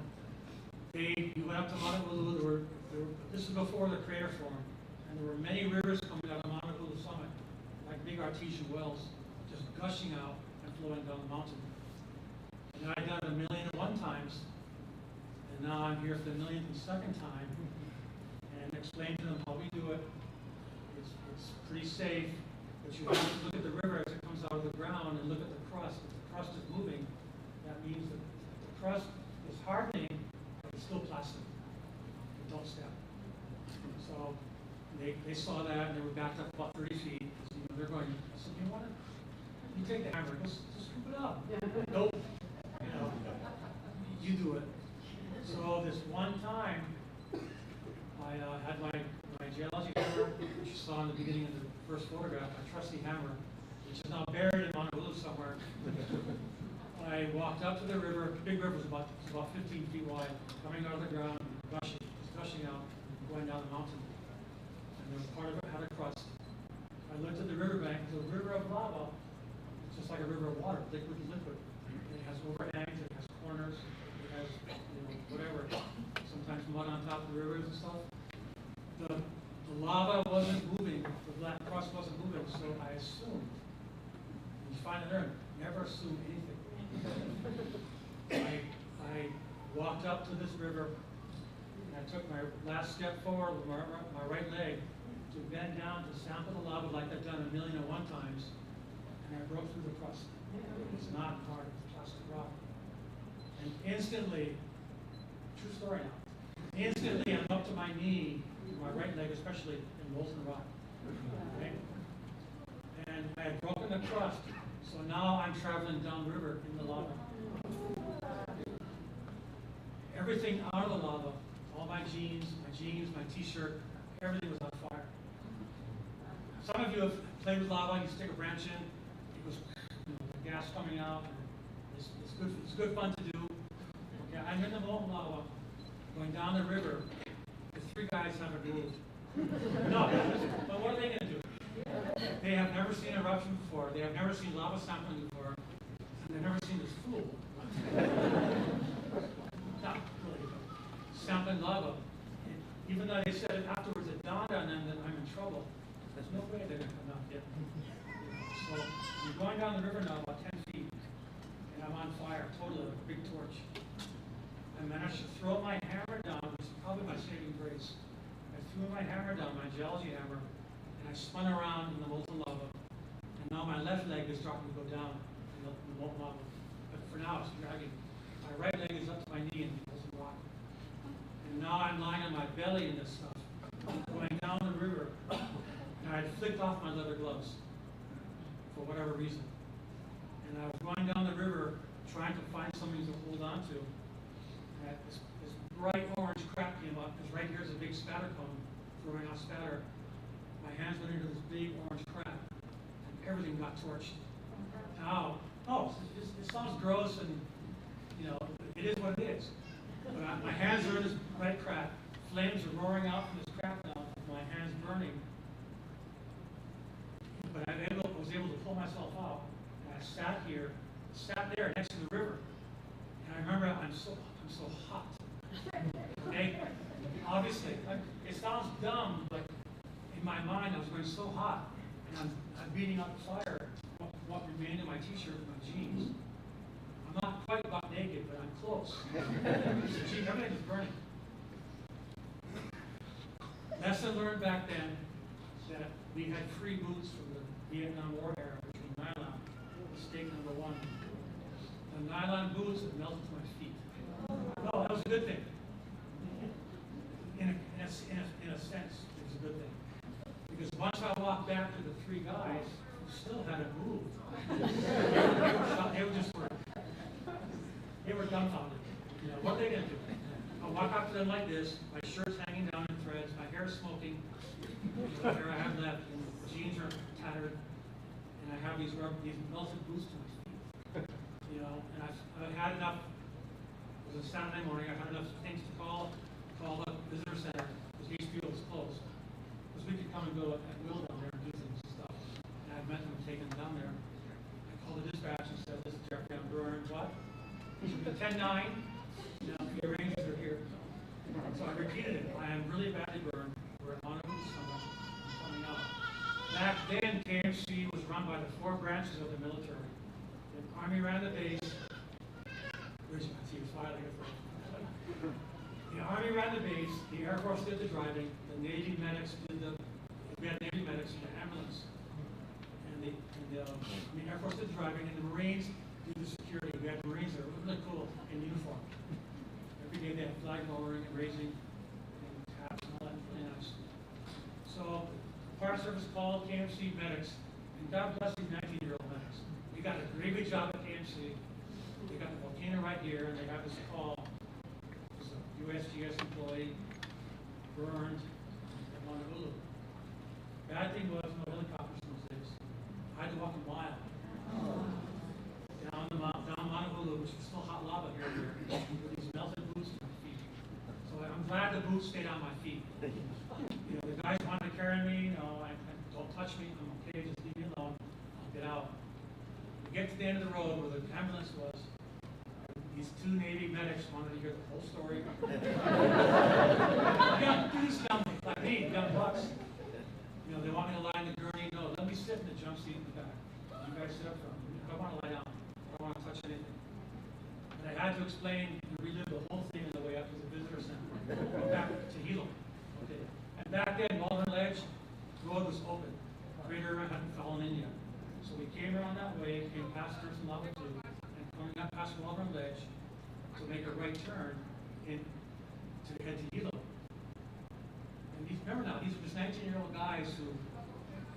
we went up to Mauna Ulu. This is before the crater formed, and there were many rivers coming out of Mauna Ulu summit, like big artesian wells, just gushing out and flowing down the mountain. And I'd done it 1,001 times now I'm here for the millionth and second time and explain to them how we do it. It's pretty safe, but you have to look at the river as it comes out of the ground and look at the crust. If the crust is moving, that means that the crust is hardening, but it's still plastic. Don't step. So they saw that and they were backed up about 30 feet. So, they're going, I said, you know what? You take the hammer, just scoop it up. Nope. You do it. So this one time, I had my geology hammer, which you saw in the beginning of the first photograph, my trusty hammer, which is now buried in Honolulu somewhere. I walked up to the river. The big river was about 15 feet wide, coming out of the ground, gushing out, going down the mountain. And there was part of it had a crust. I looked at the riverbank. It's a river of lava. It's just like a river of water, liquid to liquid. It has overhangs, it has corners, it has whatever. Sometimes mud on top of the rivers and stuff. The lava wasn't moving, the black crust wasn't moving, so I assumed. You find it there, never assume anything. I walked up to this river, and I took my last step forward with my right leg to bend down to sample the lava like I've done 1,000,001 times, and I broke through the crust. It's not hard, it's plastic rock. And instantly, true story now, instantly I'm up to my knee, my right leg especially, in molten rock. Okay? And I had broken the crust, so now I'm traveling downriver in the lava. Everything out of the lava, all my jeans, my t-shirt, everything was on fire. Some of you have played with lava, you stick a branch in, it was the gas coming out, and it's good fun to do. Okay, I'm in the molten lava, going down the river. The three guys haven't moved. No, but what are they going to do? They have never seen eruption before. They have never seen lava sampling before. And they've never seen this fool. Not really. Sampling lava. Even though they said it afterwards, it dawned on them that I'm in trouble. There's no way they're going to come out yet. So I'm going down the river now about 10 feet. And I'm on fire, totally, like a big torch. I managed to throw my hammer down, which is probably my saving grace. I threw my hammer down, my geology hammer, and I spun around in the molten lava. And now my left leg is starting to go down in the molten lava. But for now, it's dragging. My right leg is up to my knee in the molten rock. And now I'm lying on my belly in this stuff, going down the river. And I had flicked off my leather gloves for whatever reason. And I was going down the river trying to find something to hold on to. And this bright orange crap came up, because right here is a big spatter cone throwing out spatter. My hands went into this big orange crap, and everything got torched. Now, it sounds gross, and it is what it is. But my hands are in this bright crap. Flames are roaring out from this crap now. My hands burning. But I was able to pull myself out, and I sat there next to the river. And I remember I'm so hot. Okay? Obviously, it sounds dumb, but in my mind I was going so hot, and I'm beating up the fire. What remained of my t-shirt and my jeans. I'm not quite butt naked, but I'm close. Everything is burning. Lesson learned back then that we had free boots from the Vietnam War era, which were nylon. Mistake number one. The nylon boots had melted to my feet. No, that was a good thing. In a sense, it was a good thing. Because once I walked back to the three guys who still hadn't moved, they were dumbfounded. What are they going to do? I walk up to them like this, my shirt's hanging down in threads, my hair is smoking, the hair I have left, and the jeans are tattered, and I have these melted boots to my feet. And I've had enough. It was a Saturday morning. I had enough things to call the visitor center because East Field was closed. Because we could come and go at will down there and do things and stuff. And I met them taken down there. I called the dispatch and said, "This is Jeffrey, I'm burned." What? 10-9. Your rangers are here. So I repeated it. I am really badly burned. We're on a route coming out. Back then, KFC was run by the 4 branches of the military. The Army ran the base. Where's my team? The Army ran the base, the Air Force did the driving, the Navy medics did we had Navy medics in the ambulance. And the Air Force did the driving, and the Marines did the security. We had Marines that were really cool in uniform. Every day they had flag lowering and raising and taps and all that, really nice. So, Park Service called KMC medics, and God bless these 19-year-old medics. We got a very good job at KMC. They got the volcano right here, and they have this call. There's a USGS employee burned at Honolulu. Bad thing was no helicopters in those days. I had to walk a mile down Honolulu, which was still hot lava here and there, with these melted boots on my feet. So I'm glad the boots stayed on my feet. You know, the guys wanted to carry me. You know, don't touch me. I'm okay. Just leave me alone. I'll get out. We get to the end of the road where the ambulance was. These two Navy medics wanted to hear the whole story. These young, like me, young bucks. You know, they want me to lie in the gurney. No, let me sit in the jump seat in the back. You guys sit up front. I don't want to lie down. I don't want to touch anything. And I had to explain and relive the whole thing on the way up to the visitor center. Go back to Hilo. Okay. And back then, Walden Ledge, the road was open. Crater hadn't fallen in yet. So we came around that way, came past Thurston Lava 2, and coming up past Walden Ledge to make a right turn in to head to Hilo. And these, remember now, these are just 19-year-old guys who,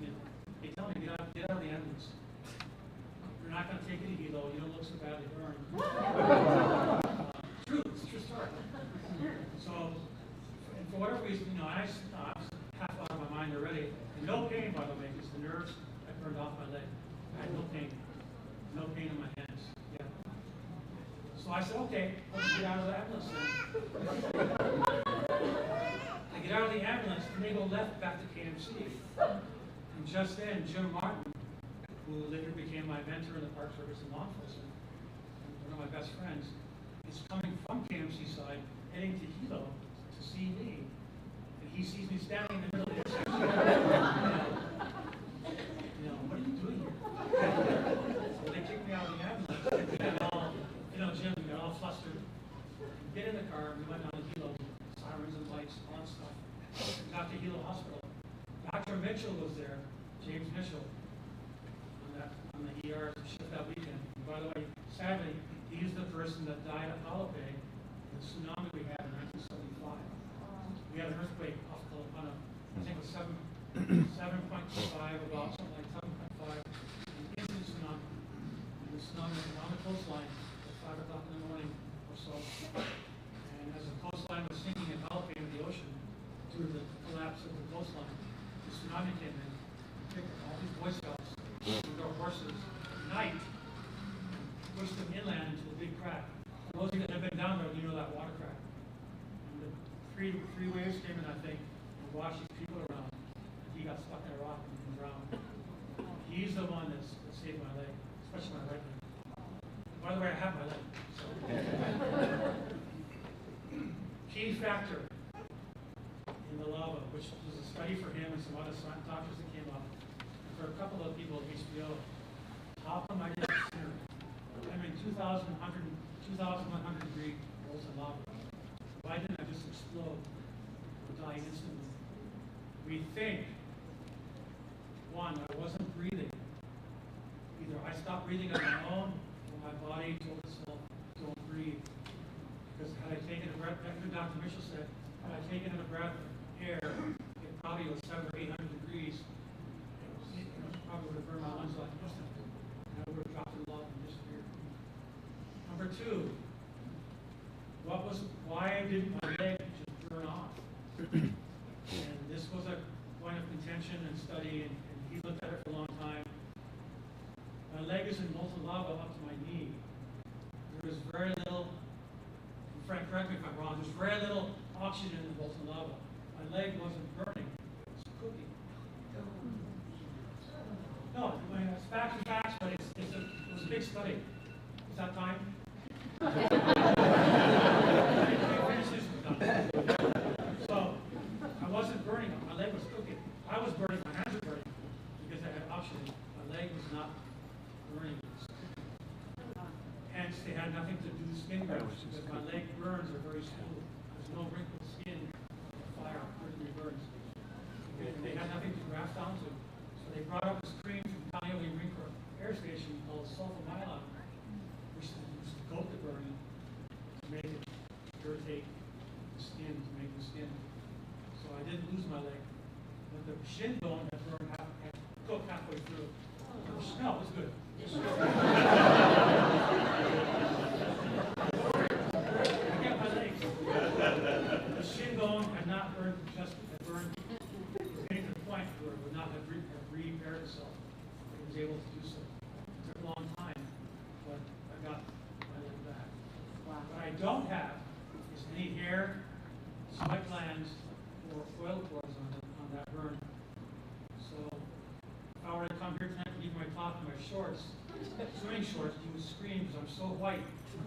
you know, they tell me, get out of the ambulance. You're not going to take it to Hilo. You don't look so badly burned. True, it's a true story. So, and for whatever reason, you know, I was half out of my mind already. And no pain, by the way, because the nerves had burned off my leg. I had no pain. No pain in my hands. Yeah. So I said, okay, let's get out of the ambulance then. I get out of the ambulance, and they go left back to KMC. And just then, Jim Martin, who later became my mentor in the Park Service and law enforcement, and one of my best friends, is coming from KMC side, heading to Hilo to see me. And he sees me standing in the middle of the intersection. You know, what are you doing here? So they kicked me out of the ambulance. We got all, you know, Jim, we got all flustered. We get in the car, and we went down to Hilo, sirens and lights, all that stuff. We got to Hilo Hospital. Dr. Mitchell was there, James Mitchell, on the ER shift that weekend. And by the way, sadly, he's the person that died at Hollow Bay in the tsunami we had in 1975. We had an earthquake off Kilauea, I think it was 7.25, about something like 7.5, an instant tsunami. And the tsunami was on the coastline at 5 o'clock in the morning or so. And as the coastline was sinking and Hollow Bay into the ocean, due to the collapse of the coastline, the tsunami came in, picked up all these Boy Scouts with their horses at night, and pushed them inland into the big crack. For those of you that have been down there, you know that water crack. And the three waves came in, I think, and washed these people around. And he got stuck in a rock and drowned. He's the one that saved my leg, especially my right leg. And by the way, I have my leg. So. Key factor in the lava, which was a study for him and some other doctors that came up, and for a couple of people at HBO. How come I didn't consider it? I mean, 2,100 degree molten lava. Why didn't I just explode or die instantly? We think, one, I wasn't breathing. Either I stopped breathing on my own, or my body told itself, don't breathe. Because had I taken a breath, after Dr. Mitchell said, had I taken in a breath of air, it probably was 700 or 800 degrees. It probably would have burned my lungs like instant. And I would have dropped in the lava and disappeared. Number two, why didn't my leg just burn off? And this was a point of contention and study, and he looked at it for a long time. My leg is in molten lava up to my knee. There is very little, Frank, correct me if I'm wrong, there's very little oxygen in the molten lava. My leg wasn't burning, it was cooking. No, I mean, it's facts and facts, but it was a big study. Is that time? So, I wasn't burning, my leg was cooking. I was burning, my hands were burning, because I had oxygen. My leg was not burning. Hence, they had nothing to do the skin burns, because my leg burns are very smooth. no wrinkled skin, fire, first-degree burns. They had nothing to graft onto. So they brought up this cream from Kilauea Air Station called sulfamylon, which is used to coat the burn to make it irritate the skin, to make the skin. So I didn't lose my leg. But the shin bone had burned had cooked halfway through. The smell was good. I got my legs. The shin bone had not burned, just had burned. It was getting to the point where it would not have repaired itself. It was able to do so. It took a long time, but I got my leg back. Wow. What I don't have is any hair, sweat glands, or oil pores on that burn. So if I were to come here tonight and leave my top and my shorts, swimming shorts, you would scream because I'm so white.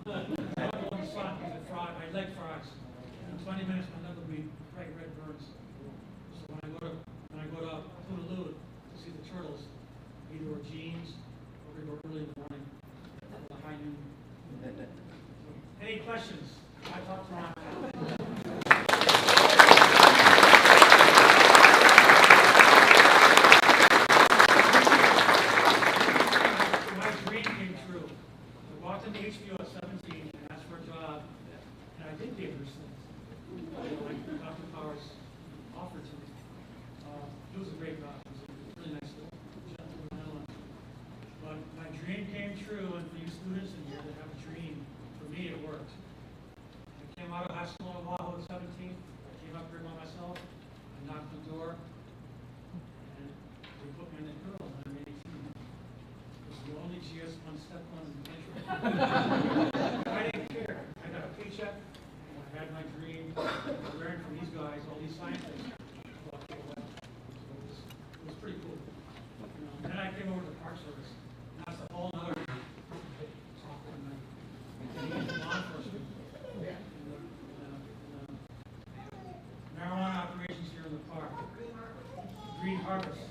I don't go in the sun because I had leg frogs. In 20 minutes, my leg will be bright red burns. So when I go to Honolulu to see the turtles, either wear jeans or we go early in the morning, or high noon. Any questions? I talked to Ron. HBO at 17 and asked for a job, and I did get those things. Like Dr. Powers offered to me. It was a great job. It was a really nice little gentleman. But my dream came true, and for you students in here that have a dream, for me it worked. I came out of high school in Oahu at 17. I came up here by myself. I knocked on the door, and they put me in the girl when I'm 18. The only GS one step on in the country. I didn't care. I got a paycheck. I had my dream. I learned from these guys, all these scientists. So it was pretty cool. You know, and then I came over to the Park Service. And that's a whole other talk on law enforcement. Marijuana operations here in the park. Green harvest.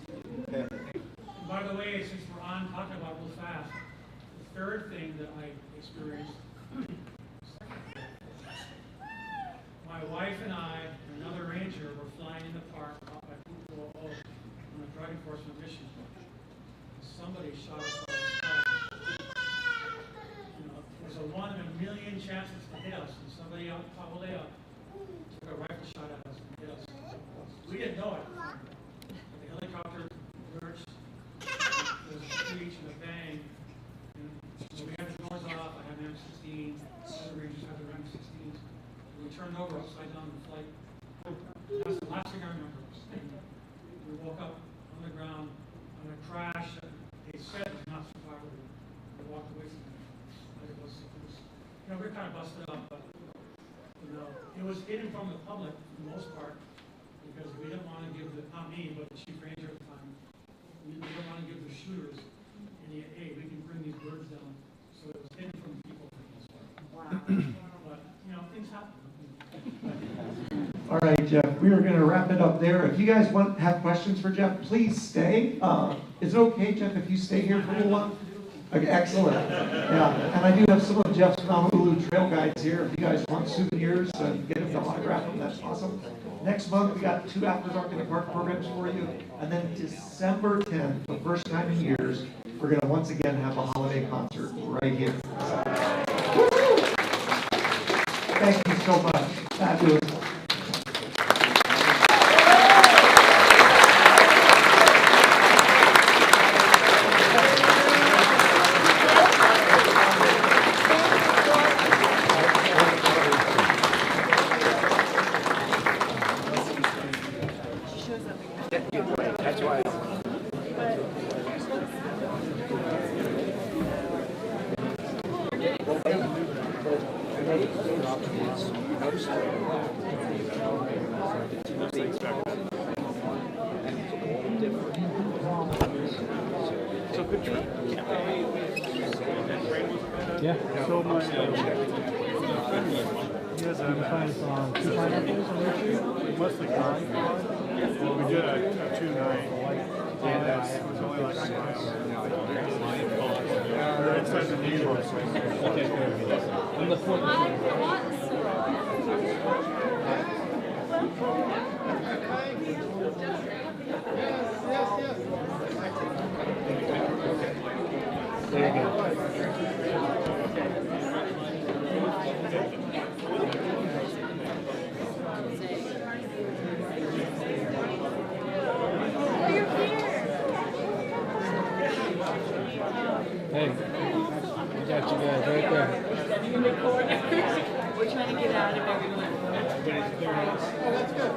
By the way, since we're on talking about real fast, the third thing that I experienced, my wife and I and another ranger were flying in the park out by Pu'u on a drug enforcement mission. Somebody shot us out of the sky. You know, there's a 1 in a million chances to hit us, and somebody out in Kilauea took a rifle shot at us and hit us. We didn't know it. But the helicopter lurched. There was a screech and a bang, and so we had the doors off. I had an M16, other rangers had their M16s. And we turned over upside down in the flight. That's the last thing I remember. We woke up on the ground on a crash that they said was not survivable. We walked away from it. But it was, you know, we were kind of busted up, but you know, it was hidden from the public for the most part because we didn't want to give not me, but the chief ranger at the time. We didn't want to give the shooters any, hey, we can bring these birds down. So it was hidden from people for the most part. Wow. But, you know, things happen. All right, Jeff, we are going to wrap it up there. If you guys have questions for Jeff, please stay. Is it okay, Jeff, if you stay here for a little while? Okay, excellent. Yeah, and I do have some of Jeff's Honolulu trail guides here. If you guys want souvenirs and get him to autograph them, that's awesome. Next month, we got 2 After Dark in the Park programs for you. And then December 10th, the first time in years, we're going to once again have a holiday concert right here. Thank you so much. Fabulous. Yeah. So my he has a plans on 2 pineapples on YouTube. Mostly dry. Well, we did a 2-9. And it was only like 6 miles. They're inside the meat. Okay, good. I'm the 4th. Hey, I got you guys right there. In the corner. We're trying to get out of everyone. Everybody's clearing out. Oh, that's good.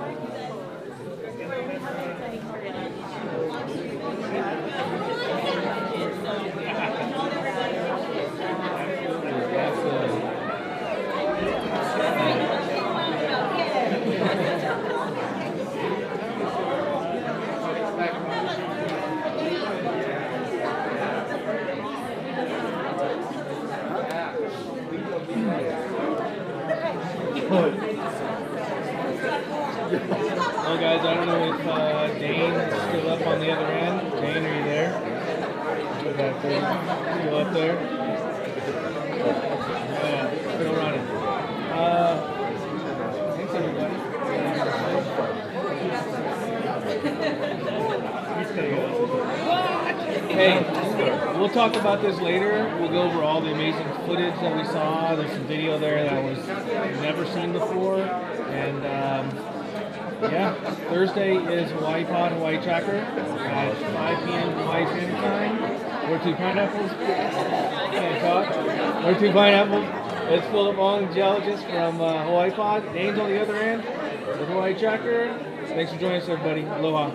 Well, guys, I don't know if Dane is still up on the other end. Dane, are you there? Back there. Still up there? Yeah, still running. Thanks, everybody. Hey, we'll talk about this later. We'll go over all the amazing footage that we saw. There's some video there that was never seen before. And yeah, Thursday is Hawaii Pod, Hawaii Tracker at 5 p.m. Hawaii Standard Time. Where two pineapples? Can't talk. Where two pineapples? It's Philip Ong, geologist from Hawaii Pod. Dane's on the other end with Hawaii Tracker. Thanks for joining us, everybody. Aloha.